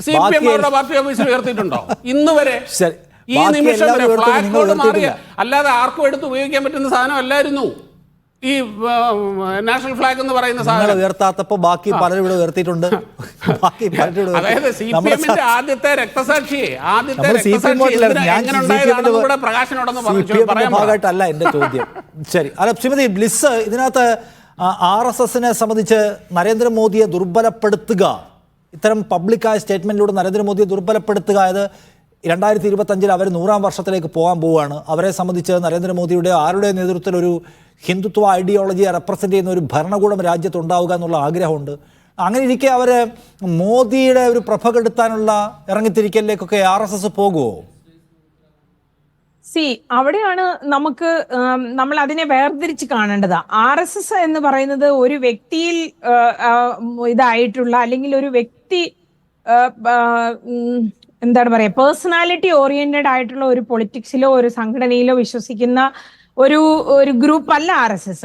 CPM പാർട്ടി ഓഫീസിൽ ഉയർത്തിയിട്ടുണ്ടോ ഇന്ന് വരെ? ഈ നിമിഷം വരെ ഫ്ലാഗ് കോഡ് മാറിയ, അല്ലാതെ ആർക്കും എടുത്ത് ഉപയോഗിക്കാൻ പറ്റുന്ന സാധനം അല്ലായിരുന്നു ഈ നാഷണൽ ഫ്ലാഗ് എന്ന് പറയുന്ന സാധനം. ഉയർത്താത്തപ്പോ ബാക്കി പലരും ഇവിടെ ഉയർത്തിയിട്ടുണ്ട്. അതായത് CPMന്റെ ആദ്യത്തെ രക്തസാക്ഷിയെ ഭാഗമായിട്ടല്ല എന്റെ ചോദ്യം. ശരി, അല്ല ശ്രീമതി ബ്ലിസ്, ഇതിനകത്ത് RSSനെ സംബന്ധിച്ച് നരേന്ദ്രമോദിയെ ദുർബലപ്പെടുത്തുക, ഇത്തരം പബ്ലിക്കായ സ്റ്റേറ്റ്മെന്റിലൂടെ നരേന്ദ്രമോദിയെ ദുർബലപ്പെടുത്തുക, അത് 2025 അവർ 100ാം വർഷത്തിലേക്ക് പോകാൻ പോവുകയാണ്. അവരെ സംബന്ധിച്ച് നരേന്ദ്രമോദിയുടെ ആരുടെ നേതൃത്വത്തിൽ ഒരു ഹിന്ദുത്വ ഐഡിയോളജിയെ റെപ്രസെൻ്റ് ചെയ്യുന്ന ഒരു ഭരണകൂടം രാജ്യത്തുണ്ടാവുക എന്നുള്ള ആഗ്രഹമുണ്ട്. അങ്ങനെ ഇരിക്കെ അവർ മോദിയുടെ ഒരു പ്രഭ കെടുത്താനുള്ള ഇറങ്ങിത്തിരിക്കലിലേക്കൊക്കെ RSS പോകുമോ? അവിടെയാണ് നമ്മൾ അതിനെ വേർതിരിച്ച് കാണേണ്ടത്. RSS എന്ന് പറയുന്നത് ഒരു വ്യക്തിയിൽ ഇതായിട്ടുള്ള, അല്ലെങ്കിൽ ഒരു വ്യക്തി എന്താണ് പറയുക, പേഴ്സണാലിറ്റി ഓറിയന്റഡ് ആയിട്ടുള്ള ഒരു പൊളിറ്റിക്സിലോ ഒരു സംഘടനയിലോ വിശ്വസിക്കുന്ന ഒരു ഗ്രൂപ്പ് അല്ല RSS.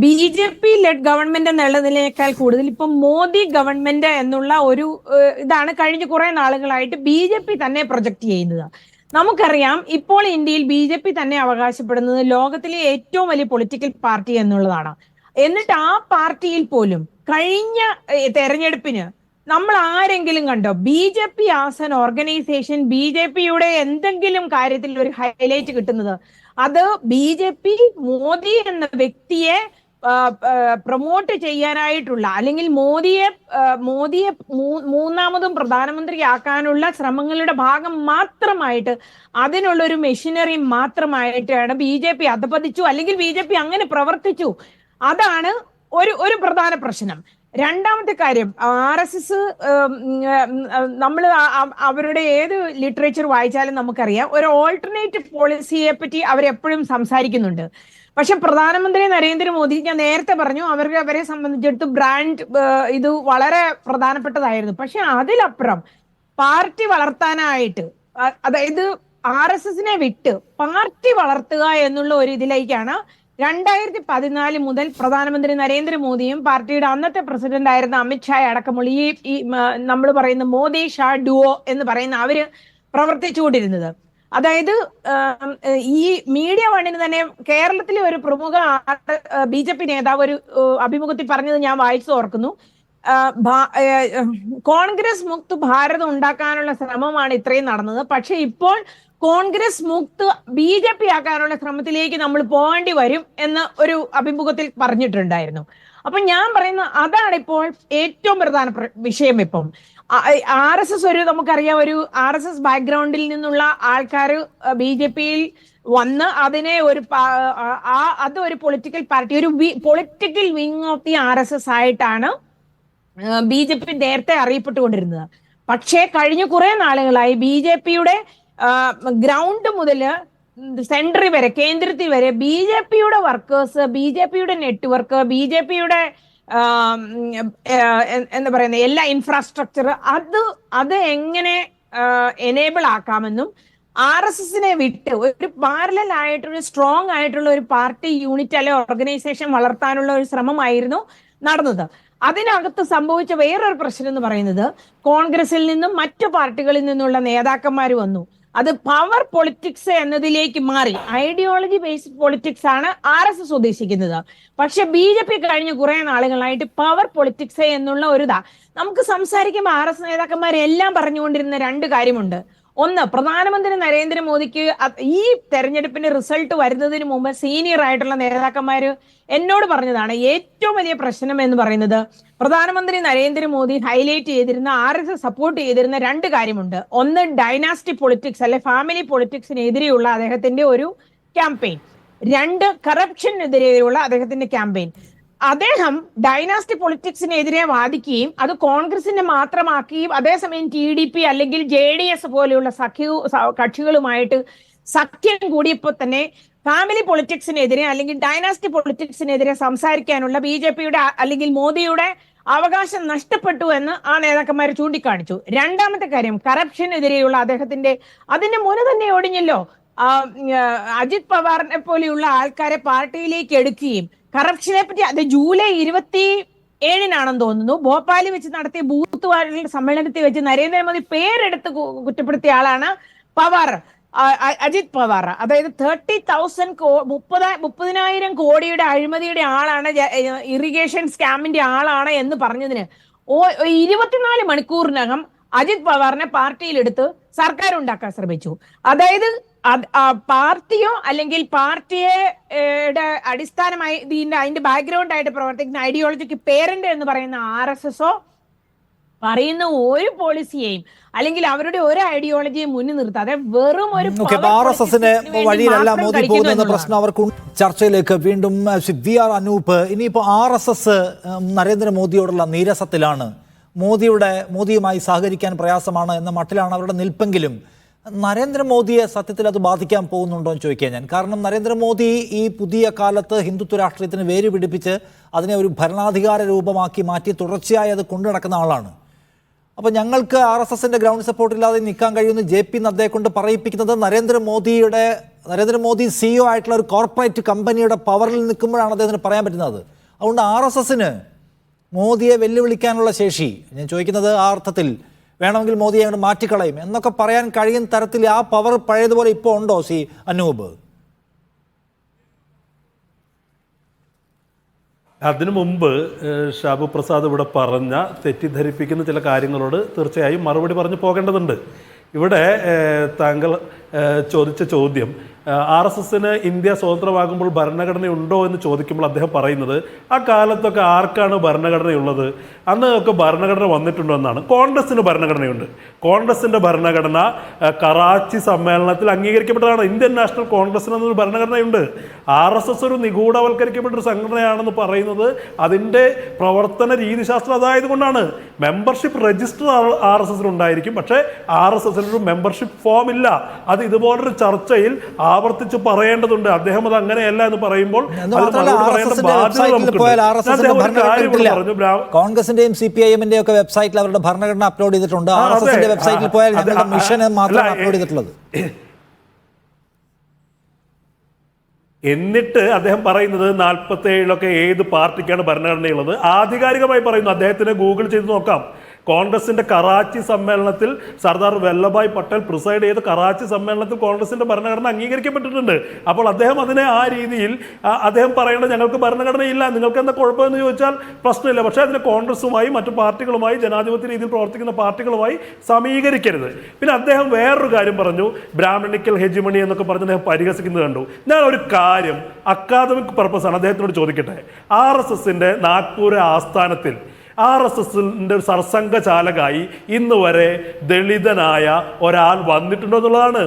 BJP ലെഡ് ഗവൺമെന്റ് എന്നുള്ളതിനേക്കാൾ കൂടുതൽ ഇപ്പം മോദി ഗവൺമെന്റ് എന്നുള്ള ഒരു ഇതാണ് കഴിഞ്ഞ കുറെ നാളുകളായിട്ട് BJP തന്നെ പ്രൊജക്ട് ചെയ്യുന്നത്. നമുക്കറിയാം, ഇപ്പോൾ ഇന്ത്യയിൽ BJP തന്നെ അവകാശപ്പെടുന്നത് ലോകത്തിലെ ഏറ്റവും വലിയ പൊളിറ്റിക്കൽ പാർട്ടി എന്നുള്ളതാണ്. എന്നിട്ട് ആ പാർട്ടിയിൽ പോലും കഴിഞ്ഞ തെരഞ്ഞെടുപ്പിന് നമ്മൾ ആരെങ്കിലും കണ്ടോ BJP ആസ് ആൻ ഓർഗനൈസേഷൻ BJPയുടെ എന്തെങ്കിലും കാര്യത്തിൽ ഒരു ഹൈലൈറ്റ് കിട്ടുന്നത്? അത് BJP മോദി എന്ന വ്യക്തിയെ പ്രൊമോട്ട് ചെയ്യാനായിട്ടുള്ള, അല്ലെങ്കിൽ മോദിയെ മൂന്നാമതും പ്രധാനമന്ത്രിയാക്കാനുള്ള ശ്രമങ്ങളുടെ ഭാഗം മാത്രമായിട്ട്, അതിനുള്ള ഒരു മെഷീനറി മാത്രമായിട്ടാണ് BJP അധപതിച്ചു, അല്ലെങ്കിൽ BJP അങ്ങനെ പ്രവർത്തിച്ചു. അതാണ് ഒരു പ്രധാന പ്രശ്നം. രണ്ടാമത്തെ കാര്യം, RSS നമ്മൾ അവരുടെ ഏത് ലിറ്ററേച്ചർ വായിച്ചാലും നമുക്കറിയാം, ഒരു ഓൾട്ടർനേറ്റീവ് പോളിസിയെ പറ്റി അവരെപ്പോഴും സംസാരിക്കുന്നുണ്ട്. പക്ഷെ പ്രധാനമന്ത്രി നരേന്ദ്രമോദി, ഞാൻ നേരത്തെ പറഞ്ഞു, അവരെ സംബന്ധിച്ചിടത്ത് ബ്രാൻഡ് ഇത് വളരെ പ്രധാനപ്പെട്ടതായിരുന്നു. പക്ഷെ അതിലപ്പുറം പാർട്ടി വളർത്താനായിട്ട് അതായത് RSSനെ വിട്ട് പാർട്ടി വളർത്തുക എന്നുള്ള ഒരു ഇതിലേക്കാണ് 2014 മുതൽ പ്രധാനമന്ത്രി നരേന്ദ്രമോദിയും പാർട്ടിയുടെ അന്നത്തെ പ്രസിഡന്റ് ആയിരുന്ന അമിത്ഷാ അടക്കമുള്ള ഈ നമ്മൾ പറയുന്ന മോദി ഷാ ഡുവോ എന്ന് പറയുന്ന അവര് പ്രവർത്തിച്ചുകൊണ്ടിരുന്നത്. അതായത് ഈ മീഡിയ വണ്ണിന് തന്നെ കേരളത്തിലെ ഒരു പ്രമുഖ BJP നേതാവ് ഒരു അഭിമുഖത്തിൽ പറഞ്ഞത് ഞാൻ വായിച്ചു ഓർക്കുന്നു. കോൺഗ്രസ് മുക്ത് ഭാരതം ഉണ്ടാക്കാനുള്ള ശ്രമമാണ് ഇത്രയും നടന്നത്. പക്ഷെ ഇപ്പോൾ കോൺഗ്രസ് മുക്ത് BJP ആക്കാനുള്ള ശ്രമത്തിലേക്ക് നമ്മൾ പോകേണ്ടി വരും എന്ന് ഒരു അഭിമുഖത്തിൽ പറഞ്ഞിട്ടുണ്ടായിരുന്നു. അപ്പൊ ഞാൻ പറയുന്ന അതാണ് ഇപ്പോൾ ഏറ്റവും പ്രധാന വിഷയം. ഇപ്പം RSS നമുക്കറിയാം, ഒരു RSS ബാക്ക്ഗ്രൗണ്ടിൽ നിന്നുള്ള ആൾക്കാർ BJPയിൽ വന്ന് അതിനെ അതൊരു പൊളിറ്റിക്കൽ പാർട്ടി, ഒരു political wing of the RSS ആയിട്ടാണ് BJP നേരത്തെ അറിയപ്പെട്ടുകൊണ്ടിരുന്നത്. പക്ഷേ കഴിഞ്ഞ കുറെ നാളുകളായി BJPയുടെ ഗ്രൗണ്ട് മുതൽ സെൻട്രൽ വരെ, കേന്ദ്രത്തിൽ വരെ BJPയുടെ വർക്കേഴ്സ്, BJPയുടെ നെറ്റ്വർക്ക്, BJPയുടെ എന്താ പറയുന്നത് എല്ലാ ഇൻഫ്രാസ്ട്രക്ചർ അത് എങ്ങനെ എനേബിൾ ആക്കാമെന്നും RSSനെ വിട്ട് ഒരു പാരലൽ ആയിട്ടൊരു സ്ട്രോങ് ആയിട്ടുള്ള ഒരു പാർട്ടി യൂണിറ്റ് അല്ലെ ഓർഗനൈസേഷൻ വളർത്താനുള്ള ഒരു ശ്രമമായിരുന്നു നടന്നത്. അതിനകത്ത് സംഭവിച്ച വേറൊരു പ്രശ്നം എന്ന് പറയുന്നത് കോൺഗ്രസിൽ നിന്നും മറ്റു പാർട്ടികളിൽ നിന്നുള്ള നേതാക്കന്മാർ വന്നു. അത് പവർ പൊളിറ്റിക്സ് എന്നതിലേക്ക് മാറി. ഐഡിയോളജി ബേസ്ഡ് പൊളിറ്റിക്സ് ആണ് RSS ഉദ്ദേശിക്കുന്നത്. പക്ഷെ BJP കഴിഞ്ഞ കുറെ നാളുകളായിട്ട് പവർ പൊളിറ്റിക്സ് എന്നുള്ള ഒരു നമുക്ക് സംസാരിക്കുമ്പോൾ RSS നേതാക്കന്മാരെല്ലാം പറഞ്ഞുകൊണ്ടിരുന്ന രണ്ട് കാര്യമുണ്ട്. ഒന്ന്, പ്രധാനമന്ത്രി നരേന്ദ്രമോദിക്ക് ഈ തെരഞ്ഞെടുപ്പിന്റെ റിസൾട്ട് വരുന്നതിന് മുമ്പ് സീനിയർ ആയിട്ടുള്ള നേതാക്കന്മാര് എന്നോട് പറഞ്ഞതാണ് ഏറ്റവും വലിയ പ്രശ്നം എന്ന് പറയുന്നത് പ്രധാനമന്ത്രി നരേന്ദ്രമോദി ഹൈലൈറ്റ് ചെയ്തിരുന്ന RSS സപ്പോർട്ട് ചെയ്തിരുന്ന രണ്ട് കാര്യമുണ്ട്. ഒന്ന്, ഡൈനാസ്റ്റി പൊളിറ്റിക്സ് അല്ലെ ഫാമിലി പൊളിറ്റിക്സിനെതിരെയുള്ള അദ്ദേഹത്തിന്റെ ഒരു ക്യാമ്പയിൻ. രണ്ട്, കറപ്ഷനെതിരെയുള്ള അദ്ദേഹത്തിന്റെ ക്യാമ്പയിൻ. അദ്ദേഹം ഡൈനാസ്റ്റി പൊളിറ്റിക്സിനെതിരെ വാദിക്കുകയും അത് കോൺഗ്രസിനെ മാത്രമാക്കുകയും അതേസമയം TDP അല്ലെങ്കിൽ JDS പോലെയുള്ള കക്ഷികളുമായിട്ട് സഖ്യം കൂടിയപ്പോൾ തന്നെ ഫാമിലി പൊളിറ്റിക്സിനെതിരെ അല്ലെങ്കിൽ ഡൈനാസ്റ്റി പൊളിറ്റിക്സിനെതിരെ സംസാരിക്കാനുള്ള BJPയുടെ അല്ലെങ്കിൽ മോദിയുടെ അവകാശം നഷ്ടപ്പെട്ടു എന്ന് ആ നേതാക്കന്മാർ ചൂണ്ടിക്കാണിച്ചു. രണ്ടാമത്തെ കാര്യം, കറപ്ഷനെതിരെയുള്ള അദ്ദേഹത്തിന്റെ അതിന്റെ മുന തന്നെ ഒടിഞ്ഞല്ലോ. അജിത് പവാറിനെ പോലെയുള്ള ആൾക്കാരെ പാർട്ടിയിലേക്ക് എടുക്കുകയും കറപ്ഷനെ പറ്റി അത് ജൂലൈ 27-നാണെന്ന് തോന്നുന്നു ഭോപ്പാലിൽ വെച്ച് നടത്തിയ ബൂത്ത് വാർഡിൽ സമ്മേളനത്തിൽ വെച്ച് നരേന്ദ്രമോദി പേരെടുത്ത് കുറ്റപ്പെടുത്തിയ ആളാണ് പവാർ, അജിത് പവാർ. അതായത് 30,000 കോടിയുടെ അഴിമതിയുടെ ആളാണ്, ഇറിഗേഷൻ സ്കാമിന്റെ ആളാണ് എന്ന് പറഞ്ഞതിന് 24 മണിക്കൂറിനകം അജിത് പവാറിനെ പാർട്ടിയിലെടുത്ത് സർക്കാർ ഉണ്ടാക്കാൻ ശ്രമിച്ചു. അതായത് പാർട്ടിയോ അല്ലെങ്കിൽ പാർട്ടിയുടെ അടിസ്ഥാനമായി അതിന്റെ ബാക്ക്ഗ്രൗണ്ട് ആയിട്ട് പ്രവർത്തിക്കുന്ന ഐഡിയോളജിക്ക് പേരന്റ് എന്ന് പറയുന്ന RSSO പറയുന്ന ഒരു പോളിസിയെയും അല്ലെങ്കിൽ അവരുടെ ഒരു ഐഡിയോളജിയെ മുന്നിൽ നിർത്താതെ വെറും ഒരു RSSനെ വഴിയിലല്ല മോദി പോകുന്ന പ്രശ്നം അവർക്ക്. ചർച്ചയിലേക്ക് വീണ്ടും VR അനൂപ്. ഇനിയിപ്പോ RSS നരേന്ദ്രമോദിയോടുള്ള നീരസത്തിലാണ്, മോദിയുമായി സഹകരിക്കാൻ പ്രയാസമാണ് എന്ന മട്ടിലാണ് അവരുടെ നിൽപ്പെങ്കിലും നരേന്ദ്രമോദിയെ സത്യത്തിൽ അത് ബാധിക്കാൻ പോകുന്നുണ്ടോ എന്ന് ചോദിക്കാൻ ഞാൻ. കാരണം നരേന്ദ്രമോദി ഈ പുതിയ കാലത്ത് ഹിന്ദുത്വ രാഷ്ട്രീയത്തിന് വേര് പിടിപ്പിച്ച് അതിനെ ഒരു ഭരണാധികാര രൂപമാക്കി മാറ്റി തുടർച്ചയായി അത് കൊണ്ടു നടക്കുന്ന ആളാണ്. അപ്പോൾ ഞങ്ങൾക്ക് RSSന്റെ ഗ്രൗണ്ട് സപ്പോർട്ട് ഇല്ലാതെ നിൽക്കാൻ കഴിയുമെന്ന് JP നദ്ദയെ കൊണ്ട് പറയിപ്പിക്കുന്നത് നരേന്ദ്രമോദി CEO ആയിട്ടുള്ള ഒരു കോർപ്പറേറ്റ് കമ്പനിയുടെ പവറിൽ നിൽക്കുമ്പോഴാണ് അദ്ദേഹത്തിന് പറയാൻ പറ്റുന്നത്. അതുകൊണ്ട് RSSന് മോദിയെ വെല്ലുവിളിക്കാനുള്ള ശേഷി, ഞാൻ ചോദിക്കുന്നത് ആ അർത്ഥത്തിൽ, വേണമെങ്കിൽ മോദിയെ അങ്ങോട്ട് മാറ്റിക്കളയും എന്നൊക്കെ പറയാൻ കഴിയുന്ന തരത്തിൽ ആ പവർ പഴയതുപോലെ ഇപ്പോൾ ഉണ്ടോ അനൂപ്? അതിനു മുമ്പ് ഷാബു പ്രസാദ് ഇവിടെ പറഞ്ഞ തെറ്റിദ്ധരിപ്പിക്കുന്ന ചില കാര്യങ്ങളോട് തീർച്ചയായും മറുപടി പറഞ്ഞു പോകേണ്ടതുണ്ട്. ഇവിടെ താങ്കൾ ചോദിച്ച ചോദ്യം RSSന് ഇന്ത്യ സ്വതന്ത്രമാകുമ്പോൾ ഭരണഘടനയുണ്ടോ എന്ന് ചോദിക്കുമ്പോൾ അദ്ദേഹം പറയുന്നത് ആ കാലത്തൊക്കെ ആർക്കാണ് ഭരണഘടനയുള്ളത്, അന്ന് ഒക്കെ ഭരണഘടന വന്നിട്ടുണ്ടോ എന്നാണ്. കോൺഗ്രസിന് ഭരണഘടനയുണ്ട്. കോൺഗ്രസിൻ്റെ ഭരണഘടന കറാച്ചി സമ്മേളനത്തിൽ അംഗീകരിക്കപ്പെട്ടതാണ്. ഇന്ത്യൻ നാഷണൽ കോൺഗ്രസിന് എന്നൊരു ഭരണഘടനയുണ്ട്. RSS ഒരു നിഗൂഢവൽക്കരിക്കപ്പെട്ടൊരു സംഘടനയാണെന്ന് പറയുന്നത് അതിൻ്റെ പ്രവർത്തന രീതിശാസ്ത്രം അതായതുകൊണ്ടാണ്. മെമ്പർഷിപ്പ് രജിസ്റ്റർ RSSനുണ്ടായിരിക്കും, പക്ഷേ RSSനൊരു മെമ്പർഷിപ്പ് ഫോം ഇല്ല. അത് ഇതുപോലൊരു ചർച്ചയിൽ ആവർത്തിച്ച് പറയേണ്ടതുണ്ട്. അദ്ദേഹം അത് അങ്ങനെയല്ല എന്ന് പറയുമ്പോൾ കോൺഗ്രസിന്റെയും CPIM-ന്റെയും ഒക്കെ വെബ്സൈറ്റിൽ അവരുടെ ഭരണഘടന അപ്ലോഡ് ചെയ്തിട്ടുണ്ട്. RSSന്റെ വെബ്സൈറ്റിൽ പോയാൽ ഞങ്ങളുടെ മിഷൻ മാത്രമാണ് അപ്ലോഡ് ചെയ്തിട്ടുള്ളത്. എന്നിട്ട് അദ്ദേഹം പറയുന്നത് 47 ഏത് പാർട്ടിക്കാണ് ഭരണഘടനയുള്ളത് ആധികാരികമായി പറയുന്നു. അദ്ദേഹത്തിന് ഗൂഗിൾ ചെയ്ത് നോക്കാം. കോൺഗ്രസിന്റെ കറാച്ചി സമ്മേളനത്തിൽ സർദാർ വല്ലഭായ് പട്ടേൽ പ്രിസൈഡ് ചെയ്ത കറാച്ചി സമ്മേളനത്തിൽ കോൺഗ്രസിന്റെ ഭരണഘടന അംഗീകരിക്കപ്പെട്ടിട്ടുണ്ട്. അപ്പോൾ അദ്ദേഹം അതിനെ ആ രീതിയിൽ അദ്ദേഹം പറയേണ്ടത് ഞങ്ങൾക്ക് ഭരണഘടനയില്ല, നിങ്ങൾക്ക് എന്താ കുഴപ്പമെന്ന് ചോദിച്ചാൽ പ്രശ്നമില്ല, പക്ഷേ അതിനെ കോൺഗ്രസുമായി മറ്റു പാർട്ടികളുമായി ജനാധിപത്യ രീതിയിൽ പ്രവർത്തിക്കുന്ന പാർട്ടികളുമായി സമീകരിക്കരുത്. പിന്നെ അദ്ദേഹം വേറൊരു കാര്യം പറഞ്ഞു, ബ്രാഹ്മണിക്കൽ ഹെജിമണി എന്നൊക്കെ പറഞ്ഞ് അദ്ദേഹം പരിഹസിക്കുന്നത് കണ്ടു. ഞാൻ ഒരു കാര്യം അക്കാദമിക് പർപ്പസാണ് അദ്ദേഹത്തിനോട് ചോദിക്കട്ടെ. RSSന്റെ നാഗ്പൂർ ആസ്ഥാനത്തിൽ RSSന്റെ സർസംഘചാലകായി ഇന്ന് വരെ ദളിതനായ ഒരാൾ വന്നിട്ടുണ്ടോ എന്നുള്ളതാണ്.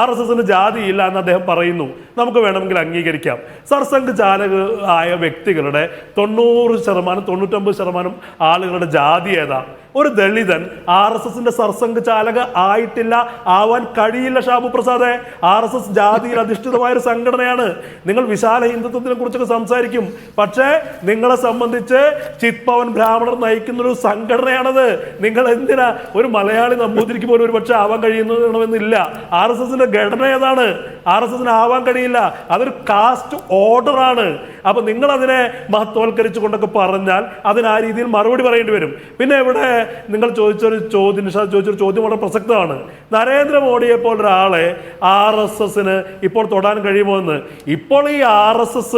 RSSന് ജാതിയില്ല എന്ന് അദ്ദേഹം പറയുന്നു. നമുക്ക് വേണമെങ്കിൽ അംഗീകരിക്കാം. സർസംഘചാലക ആയ വ്യക്തികളുടെ 90%, 99% ആളുകളുടെ ജാതി ഏതാ? ഒരു ദളിതൻ RSSന്റെ സർസംഘചാലക ആയിട്ടില്ല, ആവാൻ കഴിയില്ല. ഷാബു പ്രസാദെ, RSS ജാതിയിൽ അധിഷ്ഠിതമായൊരു സംഘടനയാണ്. നിങ്ങൾ വിശാല ഹിന്ദുത്വത്തിനെ കുറിച്ചൊക്കെ സംസാരിക്കും, പക്ഷേ നിങ്ങളെ സംബന്ധിച്ച് ചിത്പവൻ ബ്രാഹ്മണർ നയിക്കുന്ന ഒരു സംഘടനയാണത്. നിങ്ങൾ എന്തിനാ ഒരു മലയാളി നമ്പൂതിരിക്ക് പോലും ഒരു പക്ഷേ ആവാൻ കഴിയുന്നതെന്നില്ല. RSSന്റെ ഘടന ഏതാണ്? RSSന് ആവാൻ കഴിയില്ല. അതൊരു കാസ്റ്റ് ഓർഡർ ആണ്. അപ്പൊ നിങ്ങൾ അതിനെ മഹത്വവൽക്കരിച്ചു കൊണ്ടൊക്കെ പറഞ്ഞാൽ അതിന് ആ രീതിയിൽ മറുപടി പറയേണ്ടി വരും. പിന്നെ ഇവിടെ നിങ്ങൾ ചോദിച്ചൊരു ചോദ്യം വളരെ പ്രസക്തമാണ്. നരേന്ദ്രമോദിയെ പോലൊരാളെ RSSന് ഇപ്പോൾ തൊടാൻ കഴിയുമോ എന്ന്. ഇപ്പോൾ ഈ RSS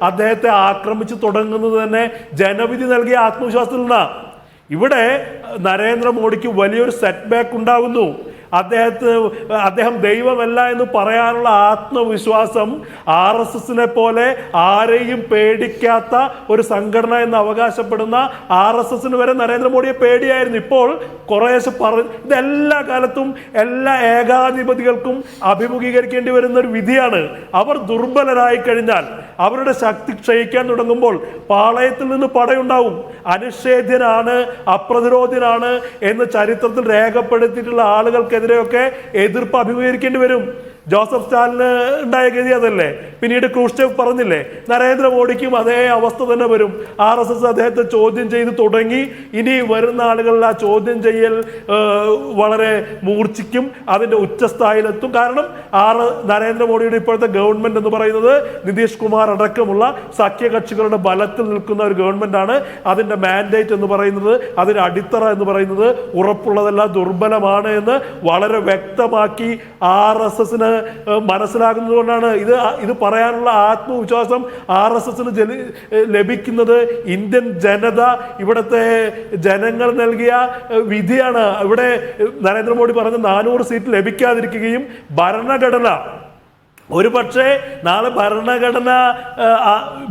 അദ്ദേഹത്തെ ആക്രമിച്ചു തുടങ്ങുന്നത് തന്നെ ജനവിധി നൽകിയ ആത്മവിശ്വാസത്തിൽ നിന്നാണ്. ഇവിടെ നരേന്ദ്രമോദിക്ക് വലിയൊരു സെറ്റ് ബാക്ക് ഉണ്ടാകുന്നു. അദ്ദേഹം ദൈവമല്ല എന്ന് പറയാനുള്ള ആത്മവിശ്വാസം RSSനെ പോലെ ആരെയും പേടിക്കാത്ത ഒരു സംഘടന എന്ന് അവകാശപ്പെടുന്ന RSSന് വരെ നരേന്ദ്രമോദിയെ പേടിയായിരുന്നു. ഇപ്പോൾ കുറേശ്ശെ ഇതെല്ലാ കാലത്തും എല്ലാ ഏകാധിപതികൾക്കും അഭിമുഖീകരിക്കേണ്ടി വരുന്ന ഒരു വിധിയാണ്. അവർ ദുർബലരായി കഴിഞ്ഞാൽ, അവരുടെ ശക്തി ക്ഷയിക്കാൻ തുടങ്ങുമ്പോൾ പാളയത്തിൽ നിന്ന് പടയുണ്ടാവും. അനിഷേധ്യനാണ്, അപ്രതിരോധ്യനാണ് എന്ന് ചരിത്രത്തിൽ രേഖപ്പെടുത്തിയിട്ടുള്ള ആളുകൾക്കെതിരെയൊക്കെ എതിർപ്പ് അഭിമുഖീകരിക്കേണ്ടി വരും. ജോസഫ് സ്റ്റാലിന് ഉണ്ടായ ഗതി അതല്ലേ. പിന്നീട് ക്രൂഷ്ചേവ് പറഞ്ഞില്ലേ, നരേന്ദ്രമോദിക്കും അതേ അവസ്ഥ തന്നെ വരും. RSS അദ്ദേഹത്തെ ചോദ്യം ചെയ്ത് തുടങ്ങി. ഇനി വരുന്ന ആളുകളിൽ ആ ചോദ്യം ചെയ്യൽ വളരെ മൂർച്ഛിക്കും, അതിൻ്റെ ഉച്ചസ്ഥായിലെത്തും. കാരണം നരേന്ദ്രമോദിയുടെ ഇപ്പോഴത്തെ ഗവൺമെന്റ് എന്ന് പറയുന്നത് നിതീഷ് കുമാർ അടക്കമുള്ള സഖ്യകക്ഷികളുടെ ബലത്തിൽ നിൽക്കുന്ന ഒരു ഗവൺമെന്റാണ്. അതിൻ്റെ മാൻഡേറ്റ് എന്ന് പറയുന്നത്, അതിൻ്റെ അടിത്തറ എന്ന് പറയുന്നത് ഉറപ്പുള്ളതല്ല, ദുർബലമാണ് എന്ന് വളരെ വ്യക്തമാക്കി RSSന് മനസ്സിലാകുന്നത് കൊണ്ടാണ് ഇത് പറയാനുള്ള ആത്മവിശ്വാസം RSSന് ലഭിക്കുന്നത്. ഇന്ത്യൻ ജനത, ഇവിടുത്തെ ജനങ്ങൾ നൽകിയ വിധിയാണ്. ഇവിടെ നരേന്ദ്രമോദി പറഞ്ഞ 400 സീറ്റ് ലഭിക്കാതിരിക്കുകയും ഭരണഘടന ഒരു പക്ഷേ നാളെ ഭരണഘടന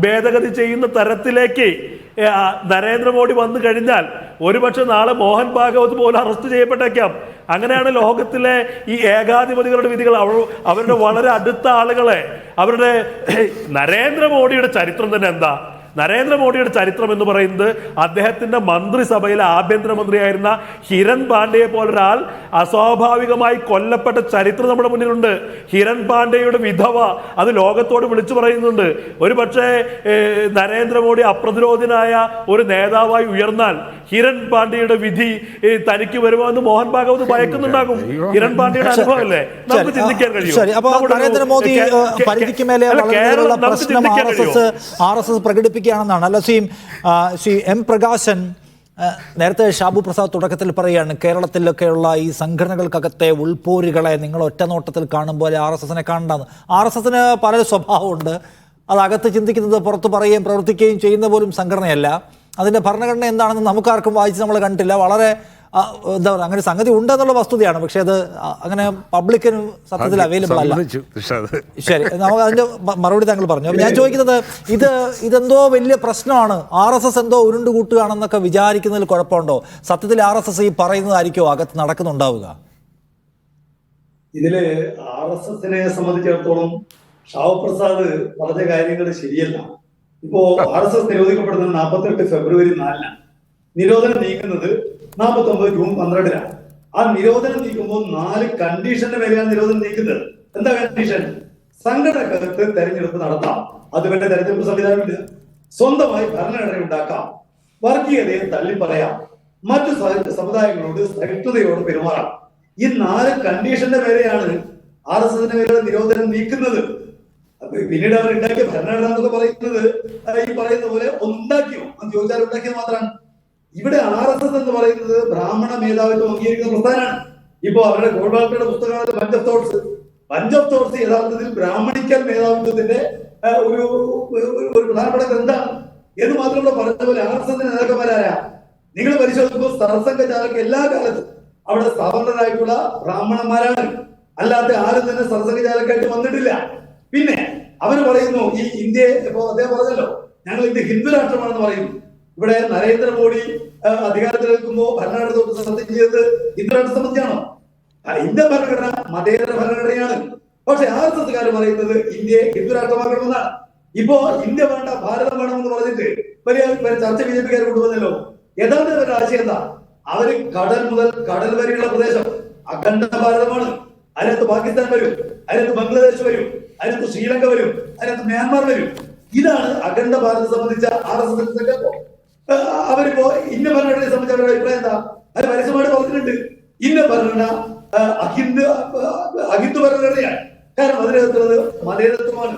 ഭേദഗതി ചെയ്യുന്ന തരത്തിലേക്ക് നരേന്ദ്രമോദി വന്നു കഴിഞ്ഞാൽ ഒരുപക്ഷെ നാളെ മോഹൻ ഭാഗവത് പോലും അറസ്റ്റ് ചെയ്യപ്പെട്ടേക്കാം. അങ്ങനെയാണ് ലോകത്തിലെ ഈ ഏകാധിപതികളുടെ വിധികൾ. അവരുടെ വളരെ അടുത്ത ആളുകളെ, അവരുടെ നരേന്ദ്രമോദിയുടെ ചരിത്രം തന്നെ എന്താ? നരേന്ദ്രമോദിയുടെ ചരിത്രം എന്ന് പറയുന്നത് അദ്ദേഹത്തിന്റെ മന്ത്രിസഭയിലെ ആഭ്യന്തരമന്ത്രിയായിരുന്ന ഹിരൺ പാണ്ഡ്യയെ പോലൊരാൾ അസ്വാഭാവികമായി കൊല്ലപ്പെട്ട ചരിത്രം നമ്മുടെ മുന്നിലുണ്ട്. ഹിരൺ പാണ്ഡ്യയുടെ വിധവ അത് ലോകത്തോട് വിളിച്ചു പറയുന്നുണ്ട്. ഒരു പക്ഷേ നരേന്ദ്രമോദി അപ്രതിരോധനായ ഒരു നേതാവായി ഉയർന്നാൽ ഹിരൺ പാണ്ഡ്യയുടെ വിധി തനിക്ക് വരുമോ എന്ന് മോഹൻ ഭാഗവത് ഭയക്കുന്നുണ്ടാകും. ഹിരൺ പാണ്ഡ്യയുടെ അനുഭവമല്ലേ നമുക്ക് ചിന്തിക്കാൻ കഴിയും. നരേന്ദ്രമോദി പരിധിക്ക് മേലെ RSS പ്രകടിപ്പിക്കുകയാണെന്നാണ്. അല്ല ശ്രീ M പ്രകാശൻ, നേരത്തെ ഷാബു പ്രസാദ് തുടക്കത്തിൽ പറയുകയാണ്, കേരളത്തിലൊക്കെയുള്ള ഈ സംഘടനകൾക്കകത്തെ ഉൾപോരുകളെ നിങ്ങൾ ഒറ്റ നോട്ടത്തിൽ കാണും പോലെ RSSനെ കാണണ്ടെന്ന്. RSSന് പല സ്വഭാവമുണ്ട്. അതകത്ത് ചിന്തിക്കുന്നത് പുറത്ത് പറയുകയും പ്രവർത്തിക്കുകയും ചെയ്യുന്ന പോലും സംഘടനയല്ല. അതിൻ്റെ ഭരണഘടന എന്താണെന്ന് നമുക്കാർക്കും വായിച്ച് നമ്മൾ കണ്ടിട്ടില്ല. വളരെ എന്താ പറയുക, അങ്ങനെ സംഗതി ഉണ്ടെന്നുള്ള വസ്തുതയാണ്. പക്ഷെ അത് അങ്ങനെ പബ്ലിക്കിന് സത്യത്തിൽ അവൈലബിൾ അല്ല. ശരി, നമുക്ക് അതിൻ്റെ മറുപടി താങ്കൾ പറഞ്ഞു. അപ്പം ഞാൻ ചോദിക്കുന്നത്, ഇതെന്തോ വലിയ പ്രശ്നമാണ്, RSS എന്തോ ഉരുണ്ടുകൂട്ടുകയാണെന്നൊക്കെ വിചാരിക്കുന്നതിൽ കുഴപ്പമുണ്ടോ? സത്യത്തിൽ RSS ഈ പറയുന്നതായിരിക്കുമോ അകത്ത് നടക്കുന്നുണ്ടാവുക? ഇതില് RSSനെ സംബന്ധിച്ചിടത്തോളം ഷാവു പ്രസാദ് പറഞ്ഞ കാര്യങ്ങൾ ശരിയല്ല. ഇപ്പോ RSS നിരോധിക്കപ്പെടുന്നത് 48 ഫെബ്രുവരി 4-നാണ്. നിരോധനം നീക്കുന്നത് 49 ജൂൺ 12-നാണ്. ആ നിരോധനം നീക്കുമ്പോൾ 4 കണ്ടീഷന്റെ മേലെയാണ് നിരോധനം നീക്കുന്നത്. എന്താ കണ്ടീഷൻ? സംഘടനകൾക്ക് തെരഞ്ഞെടുപ്പ് നടത്താം, അതുവരെ തെരഞ്ഞെടുപ്പ് സംവിധാനമില്ല, സ്വന്തമായി ഭരണഘടന ഉണ്ടാക്കാം, വർഗീയതയെ തള്ളിപ്പറയാം, മറ്റു സമുദായങ്ങളോട് സഹിഷ്ണുതയോട് പെരുമാറാം. ഈ 4 കണ്ടീഷന്റെ മേലെയാണ് RSSന്റെ മേലുള്ള നിരോധനം നീക്കുന്നത്. പിന്നീട് അവർ ഉണ്ടാക്കിയ ഭരണഘടന എന്നൊക്കെ പറയുന്നത് ഈ പറയുന്ന പോലെ ഉണ്ടാക്കിയോ എന്ന് ചോദിച്ചാൽ ഉണ്ടാക്കിയത് മാത്രമാണ്. ഇവിടെ RSS എന്ന് പറയുന്നത് ബ്രാഹ്മണ മേധാവിത്വം അംഗീകരിക്കുന്ന പ്രസ്ഥാനമാണ്. ഇപ്പോ അവരുടെ ഗോൾവാൾക്കറുടെ പുസ്തകമാണ് bunch of thoughts. Bunch of thoughts യഥാർത്ഥത്തിൽ ബ്രാഹ്മണിക്കൽ മേധാവിത്വത്തിന്റെ ഒരു പ്രധാനപ്പെട്ട ഗ്രന്ഥമാണ് എന്ന് മാത്രമല്ല. പറഞ്ഞ പോലെ RSSന്റെ നേതാക്കന്മാരാരാ? നിങ്ങൾ പരിശോധിക്കുമ്പോൾ സർസംഘചാലക് എല്ലാ കാലത്തും അവിടെ സ്ഥാപകരായിട്ടുള്ള ബ്രാഹ്മണന്മാരാണ്, അല്ലാത്ത ആരും തന്നെ സർസംഘചാലക്കായിട്ട് വന്നിട്ടില്ല. പിന്നെ അവർ പറയുന്നു ഈ ഇന്ത്യ, ഇപ്പോ അദ്ദേഹം പറഞ്ഞല്ലോ ഞങ്ങൾ ഇന്ത്യ ഹിന്ദു രാഷ്ട്രമാണെന്ന് പറയുന്നു. ഇവിടെ നരേന്ദ്രമോദി അധികാരത്തിലെടുക്കുമ്പോൾ ഭരണഘടന സത്യം ചെയ്തത് ഹിന്ദു രാഷ്ട്ര സമിതിയാണോ? ഇന്ത്യൻ ഭരണഘടന മതേതര ഭരണഘടനയാണ്. പക്ഷെ RSSകാർ പറയുന്നത് ഇന്ത്യയെ ഹിന്ദു രാഷ്ട്രമാക്കണമെന്നാണ്. ഇപ്പോ ഇന്ത്യ വേണ്ട ഭാരതം വേണമെന്ന് പറഞ്ഞിട്ട് വലിയ ചർച്ച BJPക്കാർ കൊണ്ടുവന്നല്ലോ. യഥാർത്ഥ അവരുടെ ആശയം എന്താ? അവര് കടൽ മുതൽ കടൽ വരെയുള്ള പ്രദേശം അഖണ്ഡ ഭാരതമാണ്. അതിനകത്ത് പാകിസ്ഥാൻ വരും, അതിനകത്ത് ബംഗ്ലാദേശ് വരും, അതിനകത്ത് ശ്രീലങ്ക വരും, അതിനകത്ത് മ്യാൻമാർ വരും. ഇതാണ് അഖണ്ഡ ഭാരതത്തെ സംബന്ധിച്ച RSS സങ്കല്പം. അവരിപ്പോ ഇന്ത്യ ഭരണഘടനയെ സംബന്ധിച്ച അവരുടെ അഭിപ്രായം എന്താ? അത് പരസ്യമായിട്ട് പറഞ്ഞിട്ടുണ്ട്. ഇന്ത്യ ഭരണഘടന അഹിന്ദു ഭരണഘടനയാണ്, കാരണം അതിനകത്തുള്ളത് മതേതരത്വമാണ്.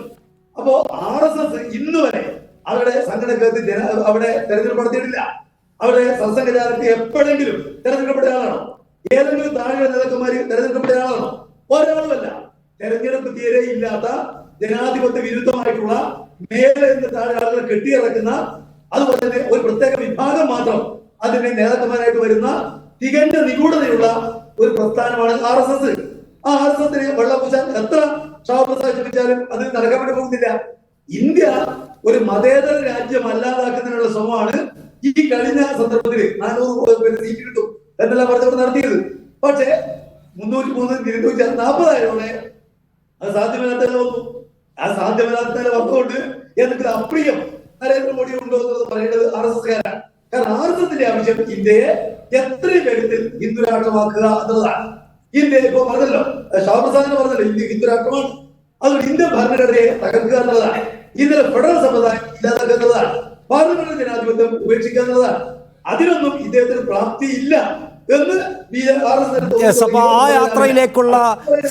അപ്പോ RSS ഇന്ന് വരെ അവരുടെ സംഘടനകൾക്ക് അവിടെ തെരഞ്ഞെടുപ്പ് നടത്തിയിട്ടില്ല. അവിടെ സർസംഘചാലക് എപ്പോഴെങ്കിലും തെരഞ്ഞെടുക്കപ്പെട്ട ആളാണോ? ഏതെങ്കിലും താഴെ നേതാക്കന്മാര് തെരഞ്ഞെടുക്കപ്പെട്ട ആളാണോ? ഒരാളുമല്ല. തെരഞ്ഞെടുപ്പ് തീരെ ഇല്ലാത്ത ജനാധിപത്യ വിരുദ്ധമായിട്ടുള്ള മേലെ നിന്ന് താഴെ ആളുകൾ കെട്ടിയിറക്കുന്ന, അതുപോലെ തന്നെ ഒരു പ്രത്യേക വിഭാഗം മാത്രം അതിന്റെ നേതാക്കന്മാരായിട്ട് വരുന്ന തികഞ്ഞ നിഗൂഢതയുള്ള ഒരു പ്രസ്ഥാനമാണ് RSS. ആ RSSന് വെള്ളപൂശാൻ എത്ര ഷാപ്രസാദ് ശ്രമിച്ചാലും അത് നടക്കാൻ വേണ്ടി പോകുന്നില്ല. ഇന്ത്യ ഒരു മതേതര രാജ്യം അല്ലാതാക്കുന്നതിനുള്ള ശ്രമമാണ് ഈ കഴിഞ്ഞ സന്ദർഭത്തിൽ 400 സീറ്റ് കിട്ടും എന്നെല്ലാം പറഞ്ഞവർ നടത്തിയത്. പക്ഷേ 303 240 ആയതോടെ അത് സാധ്യമല്ലാത്ത വന്നു. ആ സാധ്യമല്ലാത്ത വന്നുകൊണ്ട് എന്തെങ്കിലും അപ്രിയം നരേന്ദ്രമോദി ഉണ്ടോ എന്നത് പറയേണ്ടത് RSSകാരാണ്. കാരണം RSSന്റെ ആവശ്യം ഇന്ത്യയെ എത്രയും വേഗത്തിൽ ഹിന്ദു രാഷ്ട്രമാക്കുക എന്നുള്ളതാണ്. ഇന്ത്യ ഇപ്പൊ പറഞ്ഞല്ലോ, ഷാപ്രസാദിനെ പറഞ്ഞല്ലോ, ഇന്ത്യ ഹിന്ദു രാഷ്ട്രമാണ്. അതുകൊണ്ട് ഇന്ത്യൻ ഭരണഘടനയെ തകർക്കുക എന്നുള്ളതാണ്. ഇന്ത്യയിലെ ഫെഡറൽ സമ്പ്രദായം ഇല്ലാതാക്കുക എന്നുള്ളതാണ്. പാർലമെന്റ് ജനാധിപത്യം ഉപേക്ഷിക്കുക എന്നുള്ളതാണ്. അതിനൊന്നും ഇദ്ദേഹത്തിന് പ്രാപ്തിയില്ല എന്ന് ആ യാത്രയിലേക്കുള്ള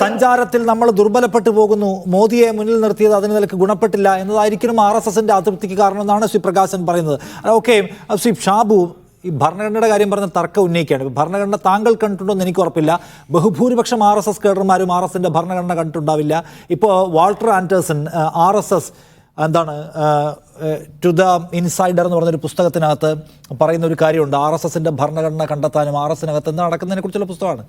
സഞ്ചാരത്തിൽ നമ്മൾ ദുർബലപ്പെട്ടു പോകുന്നു. മോദിയെ മുന്നിൽ നിർത്തിയത് അതിന് നിലക്ക് ഗുണപ്പെട്ടില്ല എന്നതായിരിക്കണം RSSന്റെ അതൃപ്തിക്ക് കാരണം എന്നാണ് ശ്രീ പ്രകാശൻ പറയുന്നത്. ഓക്കെ, ശ്രീ ഷാബു, ഈ ഭരണഘടനയുടെ കാര്യം പറഞ്ഞ തർക്കം ഉന്നയിക്കുകയാണ്. ഭരണഘടന താങ്കൾ കണ്ടിട്ടുണ്ടോ എന്ന് എനിക്ക് ഉറപ്പില്ല. ബഹുഭൂരിപക്ഷം RSS കേഡർമാരും RSSന്റെ ഭരണഘടന കണ്ടിട്ടുണ്ടാവില്ല. ഇപ്പോൾ വാൾട്ടർ ആൻഡേഴ്സൺ RSS എന്താണ് ടു ദ ഇൻസൈഡർ എന്ന് പറഞ്ഞൊരു പുസ്തകത്തിനകത്ത് പറയുന്ന ഒരു കാര്യമുണ്ട്. RSSന്റെ ഭരണഘടന കണ്ടെത്താനും RSSനകത്ത് എന്താ നടക്കുന്നതിനെ കുറിച്ചുള്ള പുസ്തകമാണ്.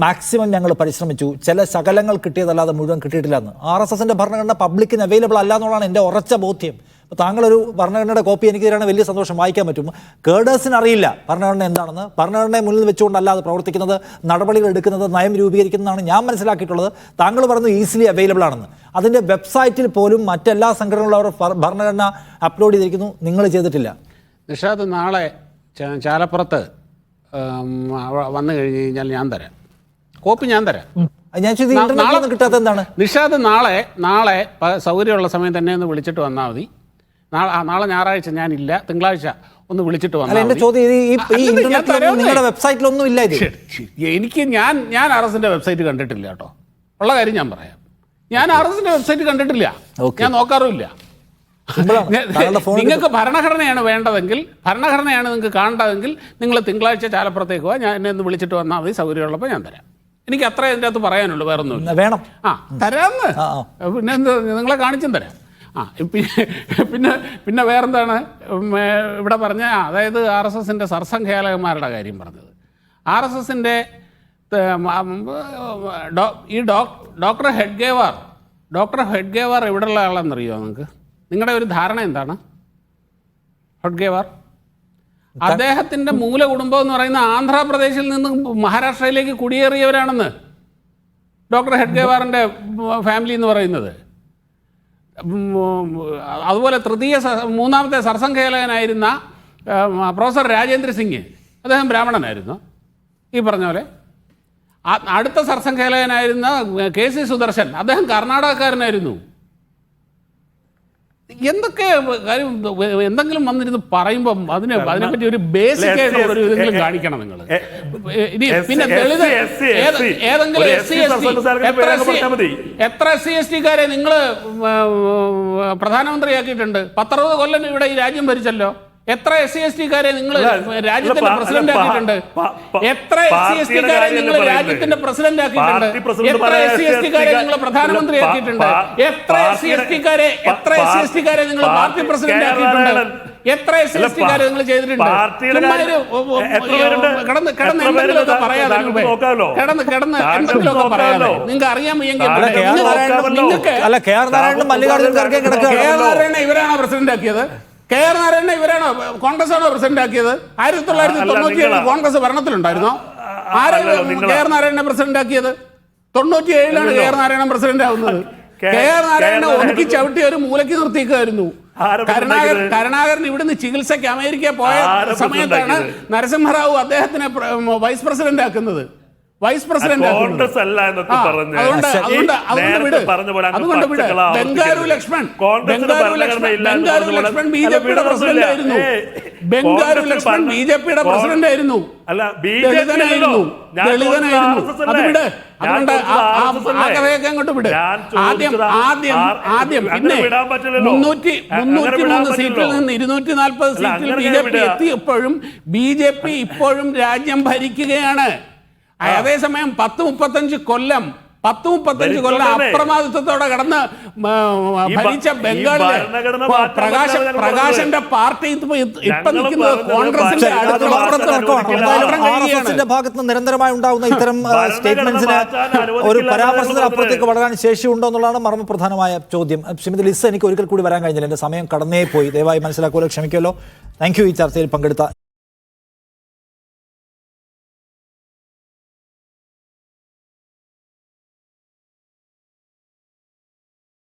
മാക്സിമം ഞങ്ങൾ പരിശ്രമിച്ചു, ചില ശകലങ്ങൾ കിട്ടിയതല്ലാതെ മുഴുവൻ കിട്ടിയിട്ടില്ല എന്ന്. RSSന്റെ ഭരണഘടന പബ്ലിക്കിന് അവൈലബിൾ അല്ല എന്നുള്ളതാണ് എൻ്റെ ഉറച്ച ബോധ്യം. അപ്പോൾ താങ്കളൊരു ഭരണഘടനയുടെ കോപ്പി എനിക്ക് തരാണ് വലിയ സന്തോഷം, വായിക്കാൻ പറ്റും. കേഡേഴ്സിന് അറിയില്ല ഭരണഘടന എന്താണെന്ന്. ഭരണഘടനയെ മുന്നിൽ വെച്ചുകൊണ്ടല്ലാതെ പ്രവർത്തിക്കുന്നത്, നടപടികൾ എടുക്കുന്നത്, നയം രൂപീകരിക്കുന്നതാണ് ഞാൻ മനസ്സിലാക്കിയിട്ടുള്ളത്. താങ്കൾ പറഞ്ഞു ഈസിലി അവൈലബിൾ ആണെന്ന്. അതിൻ്റെ വെബ്സൈറ്റിൽ പോലും മറ്റെല്ലാ സംഘടനകളും അവർ ഭരണഘടന അപ്ലോഡ് ചെയ്തിരിക്കുന്നു, നിങ്ങൾ ചെയ്തിട്ടില്ല. നിഷാദ്, നാളെ ചാലപ്പുറത്ത് വന്നു കഴിഞ്ഞ് കഴിഞ്ഞാൽ ഞാൻ തരാം കോപ്പി, ഞാൻ തരാം. ഞാൻ കിട്ടാത്ത എന്താണ് നിഷാദ്? നാളെ സൗകര്യമുള്ള സമയം തന്നെ ഒന്ന് വിളിച്ചിട്ട് വന്നാൽ മതി. നാളെ ഞായറാഴ്ച ഞാനില്ല, തിങ്കളാഴ്ച ഒന്ന് വിളിച്ചിട്ട് വന്നാൽ മതി. നിങ്ങളുടെ വെബ്സൈറ്റിലൊന്നും ഇല്ല ഇത്. എനിക്ക് ഞാൻ RSSന്റെ വെബ്സൈറ്റ് കണ്ടിട്ടില്ല കേട്ടോ, ഉള്ള കാര്യം ഞാൻ പറയാം. ഞാൻ RSSന്റെ വെബ്സൈറ്റ് കണ്ടിട്ടില്ല, ഞാൻ നോക്കാറുമില്ല. നിങ്ങൾക്ക് ഭരണഘടനയാണ് വേണ്ടതെങ്കിൽ, ഭരണഘടനയാണ് നിങ്ങൾക്ക് കാണേണ്ടതെങ്കിൽ നിങ്ങൾ തിങ്കളാഴ്ച ചാലപ്പുറത്തേക്ക് പോവാ, ഞാൻ എന്നെ ഒന്ന് വിളിച്ചിട്ട് വന്നാൽ മതി. സൗകര്യമുള്ളപ്പോൾ ഞാൻ തരാം. എനിക്ക് അത്ര ഇതിൻ്റെ അകത്ത് പറയാനുള്ളൂ, വേറൊന്നും വേണം. തരാമെന്ന് പിന്നെ എന്താ, നിങ്ങളെ കാണിച്ചും തരാം. പിന്നെ വേറെന്താണ് ഇവിടെ പറഞ്ഞ, അതായത് RSSന്റെ സർസംഘചാലകന്മാരുടെ കാര്യം പറഞ്ഞത്. RSSന്റെ ഈ ഡോക്ടർ ഹെഡ്ഗേവാർ എവിടെയുള്ള ആളെന്നറിയോ നിങ്ങൾക്ക്? നിങ്ങളുടെ ഒരു ധാരണ എന്താണ്? ഹെഡ്ഗേവാർ അദ്ദേഹത്തിൻ്റെ മൂല കുടുംബം എന്ന് പറയുന്ന ആന്ധ്രാപ്രദേശിൽ നിന്ന് മഹാരാഷ്ട്രയിലേക്ക് കുടിയേറിയവരാണെന്ന് ഡോക്ടർ ഹെഡ്ഗേവാറിൻ്റെ ഫാമിലി എന്ന് പറയുന്നത്. അതുപോലെ മൂന്നാമത്തെ സർസംഘചാലകനായിരുന്ന പ്രൊഫസർ രാജേന്ദ്ര സിംഗ്, അദ്ദേഹം ബ്രാഹ്മണനായിരുന്നു ഈ പറഞ്ഞ പോലെ. അടുത്ത സർസംഘാലകനായിരുന്ന KC സുദർശൻ, അദ്ദേഹം കർണാടകക്കാരനായിരുന്നു. എന്തൊക്കെ കാര്യം എന്തെങ്കിലും വന്നിരുന്ന് പറയുമ്പം അതിനെപ്പറ്റി ഒരു ബേസിക് ആയിട്ടുള്ള ഒരു ഇതെങ്കിലും കാണിക്കണം നിങ്ങൾ. ഇനി പിന്നെ ഏതെങ്കിലും എത്ര SC/ST നിങ്ങൾ പ്രധാനമന്ത്രിയാക്കിയിട്ടുണ്ട്? 10-60 കൊല്ലം ഇവിടെ ഈ രാജ്യം ഭരിച്ചല്ലോ. എത്ര SC/ST നിങ്ങൾ രാജ്യത്തിന്റെ പ്രസിഡന്റ് ആക്കിയിട്ടുണ്ട്? എത്ര SC/ST നിങ്ങൾ രാജ്യത്തിന്റെ പ്രസിഡന്റ് ആക്കിയിട്ടുണ്ട്? എത്ര SC/ST നിങ്ങൾ പ്രധാനമന്ത്രി ആക്കിയിട്ടുണ്ട്? എത്ര SC/ST നിങ്ങൾ പാർട്ടി പ്രസിഡന്റ് ആക്കിയിട്ടുണ്ട്? എത്ര SC/ST നിങ്ങൾ ചെയ്തിട്ടുണ്ട്? കിടന്ന് എന്തെങ്കിലുമൊക്കെ പറയാതെ നിങ്ങൾക്ക് അറിയാൻ വയ്യെങ്കിൽ ഇവരാണോ പ്രസിഡന്റ് ആക്കിയത്? KR നാരായണനെ ഇവരാണോ, കോൺഗ്രസ് ആണോ പ്രസിഡന്റ് ആക്കിയത്? 1997 കോൺഗ്രസ് ഭരണത്തിലുണ്ടായിരുന്നോ? ആരാണ് KR നാരായണനെ പ്രസിഡന്റ് ആക്കിയത്? 97 KR നാരായണൻ പ്രസിഡന്റ് ആവുന്നത്. KR നാരായണനെ ഒതുക്കി ചവിട്ടി ഒരു മൂലയ്ക്ക് നിർത്തിയിരിക്കുകയായിരുന്നു. കരുണാകരൻ ഇവിടുന്ന് ചികിത്സയ്ക്ക് അമേരിക്ക പോയ സമയത്താണ് നരസിംഹറാവു അദ്ദേഹത്തിനെ വൈസ് പ്രസിഡന്റ് ആക്കുന്നത്. ബംഗാരു ലക്ഷ്മൺ BJPയുടെ പ്രസിഡന്റ് ആയിരുന്നു. BJPയുടെ പ്രസിഡന്റ് ആയിരുന്നു. ദളിതനായിരുന്നു. അതുകൊണ്ട് ആ കഥയൊക്കെ അങ്ങോട്ട് വിട്. ആദ്യം പിന്നെ 303 സീറ്റിൽ നിന്ന് 240 സീറ്റിൽ BJP എത്തിയപ്പോഴും BJP ഇപ്പോഴും രാജ്യം ഭരിക്കുകയാണ്. അതേസമയം 10-35 കൊല്ലം അപ്രമാദിത്വത്തോടെ കടന്ന് ഭരിച്ച ബംഗാളിലെ പ്രകാശന്റെ പാർട്ടി ഇപ്പൊ നിൽക്കുന്നത് കോൺഗ്രസിന്റെ RSSന്റെ ഭാഗത്ത് നിന്ന് നിരന്തരമായി ഉണ്ടാകുന്ന ഇത്തരം സ്റ്റേറ്റ്മെന്റ്സിന് ഒരു പരാമർശത്തിനപ്പുറത്തേക്ക് വളരാൻ ശേഷിയുണ്ടോ എന്നുള്ളതാണ് മർമ്മപ്രധാനമായ ചോദ്യം. ശ്രീമതി ലിസ്, എനിക്ക് ഒരിക്കൽ കൂടി വരാൻ കഴിഞ്ഞില്ല, എന്റെ സമയം കടന്നേ പോയി. ദയവായി മനസ്സിലാക്കുമല്ലോ, ക്ഷമിക്കുമല്ലോ. താങ്ക് യു ഈ ചർച്ചയിൽ പങ്കെടുത്ത